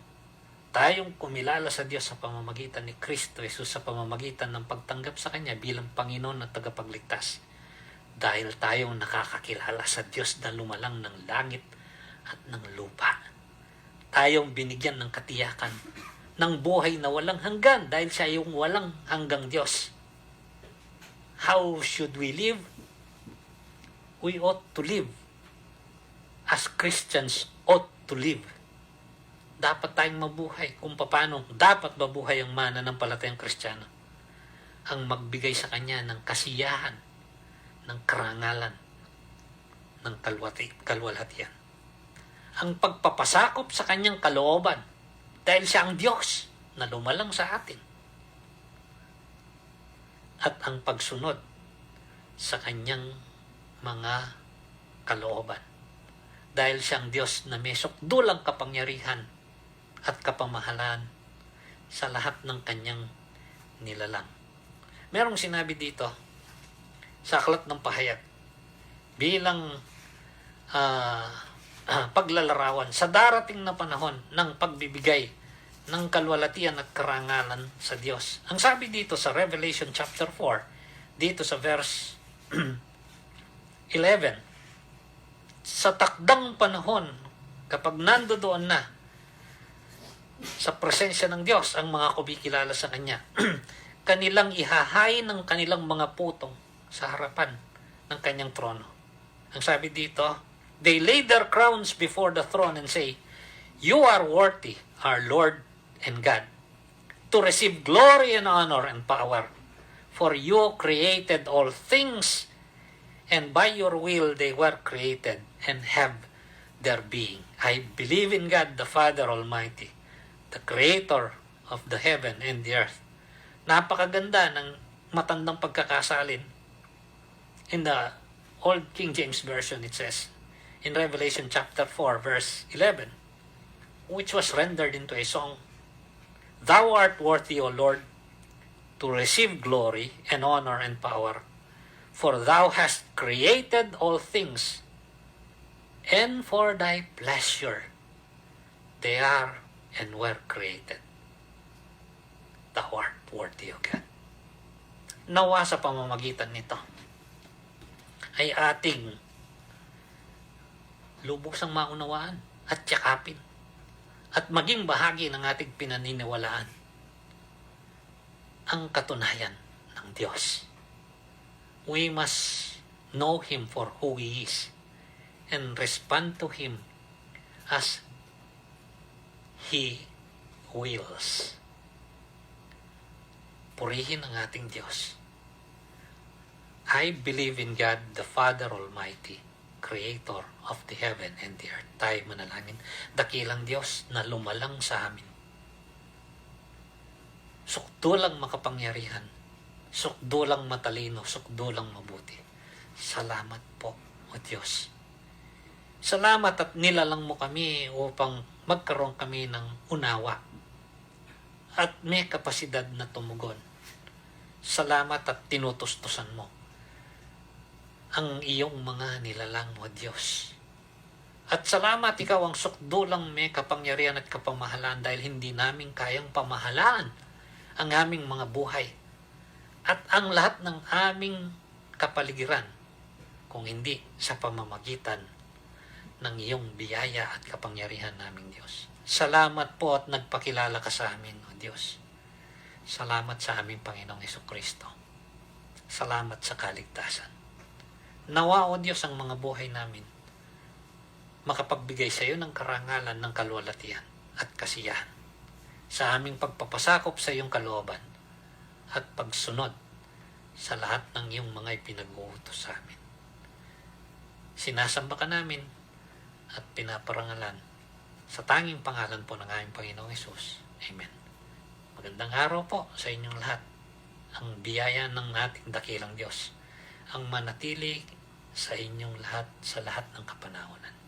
Tayong kumilala sa Diyos sa pamamagitan ni Kristo Jesus, sa pamamagitan ng pagtanggap sa Kanya bilang Panginoon at tagapagligtas. Dahil tayong nakakakilala sa Diyos na lumalang ng langit at ng lupa. Tayong binigyan ng katiyakan ng buhay na walang hanggan dahil siya yung walang hanggang Diyos. How should we live? We ought to live as Christians ought to live. Dapat tayong mabuhay kung paano dapat mabuhay ang mananampalatayang Kristiyano. Ang magbigay sa Kanya ng kasiyahan, ng karangalan, ng kalwalhatian. Ang pagpapasakop sa Kanyang kalooban dahil siya ang Diyos na lumalang sa atin. At ang pagsunod sa Kanyang mga kalooban. Dahil siyang Diyos na may sukdulang kapangyarihan at kapamahalan sa lahat ng Kanyang nilalang. Merong sinabi dito sa Aklat ng Pahayag bilang paglalarawan sa darating na panahon ng pagbibigay ng kalwalatian at karangalan sa Diyos. Ang sabi dito sa Revelation chapter 4, dito sa verse 11, sa takdang panahon, kapag nandoon na sa presensya ng Diyos ang mga kumikilala sa Kanya, kanilang ihahain ng kanilang mga putong sa harapan ng Kanyang trono. Ang sabi dito, they lay their crowns before the throne and say, "You are worthy, our Lord and God, to receive glory and honor and power. For you created all things, and by your will they were created and have their being. I believe in God the Father Almighty, the Creator of the heaven and the earth." Napakaganda ng matandang pagkakasalin. In the Old King James Version, it says, in Revelation chapter 4, verse 11, which was rendered into a song, "Thou art worthy, O Lord, to receive glory and honor and power, for thou hast created all things, and for thy pleasure they are and were created. Thou art worthy, O God." Nawa sa pamamagitan nito ay ating lubusang maunawaan at yakapin at maging bahagi ng ating pinaniniwalaan ang katunayan ng Diyos. We must know Him for who He is and respond to Him as He wills. Purihin ang ating Diyos. I believe in God, the Father Almighty, Creator of the heaven and the earth. Tayo manalangin. Dakilang Diyos na lumalang sa amin. Sukdulang makapangyarihan. Sukdulang matalino. Sukdulang mabuti. Salamat po, O Diyos. Salamat at nilalang mo kami upang magkaroon kami ng unawa at may kapasidad na tumugon. Salamat at tinutustusan mo ang iyong mga nilalang mo, Diyos. At salamat, ikaw ang sukdulang may kapangyarihan at kapamahalaan dahil hindi namin kayang pamahalaan ang aming mga buhay at ang lahat ng aming kapaligiran kung hindi sa pamamagitan ng iyong biyaya at kapangyarihan naming Diyos. Salamat po at nagpakilala ka sa amin, O Diyos. Salamat sa aming Panginoong Hesukristo. Salamat sa kaligtasan. Nawa, O Diyos, ang mga buhay namin makapagbigay sa iyo ng karangalan ng kaluwalhatian at kasiyahan sa aming pagpapasakop sa iyong kalooban at pagsunod sa lahat ng iyong mga ipinag-uutos sa amin. Sinasamba ka namin at pinaparangalan sa tanging pangalan po ng aming Panginoong Hesus. Amen. Magandang araw po sa inyong lahat. Ang biyaya ng ating dakilang Diyos ang manatili sa inyong lahat sa lahat ng kapanahonan.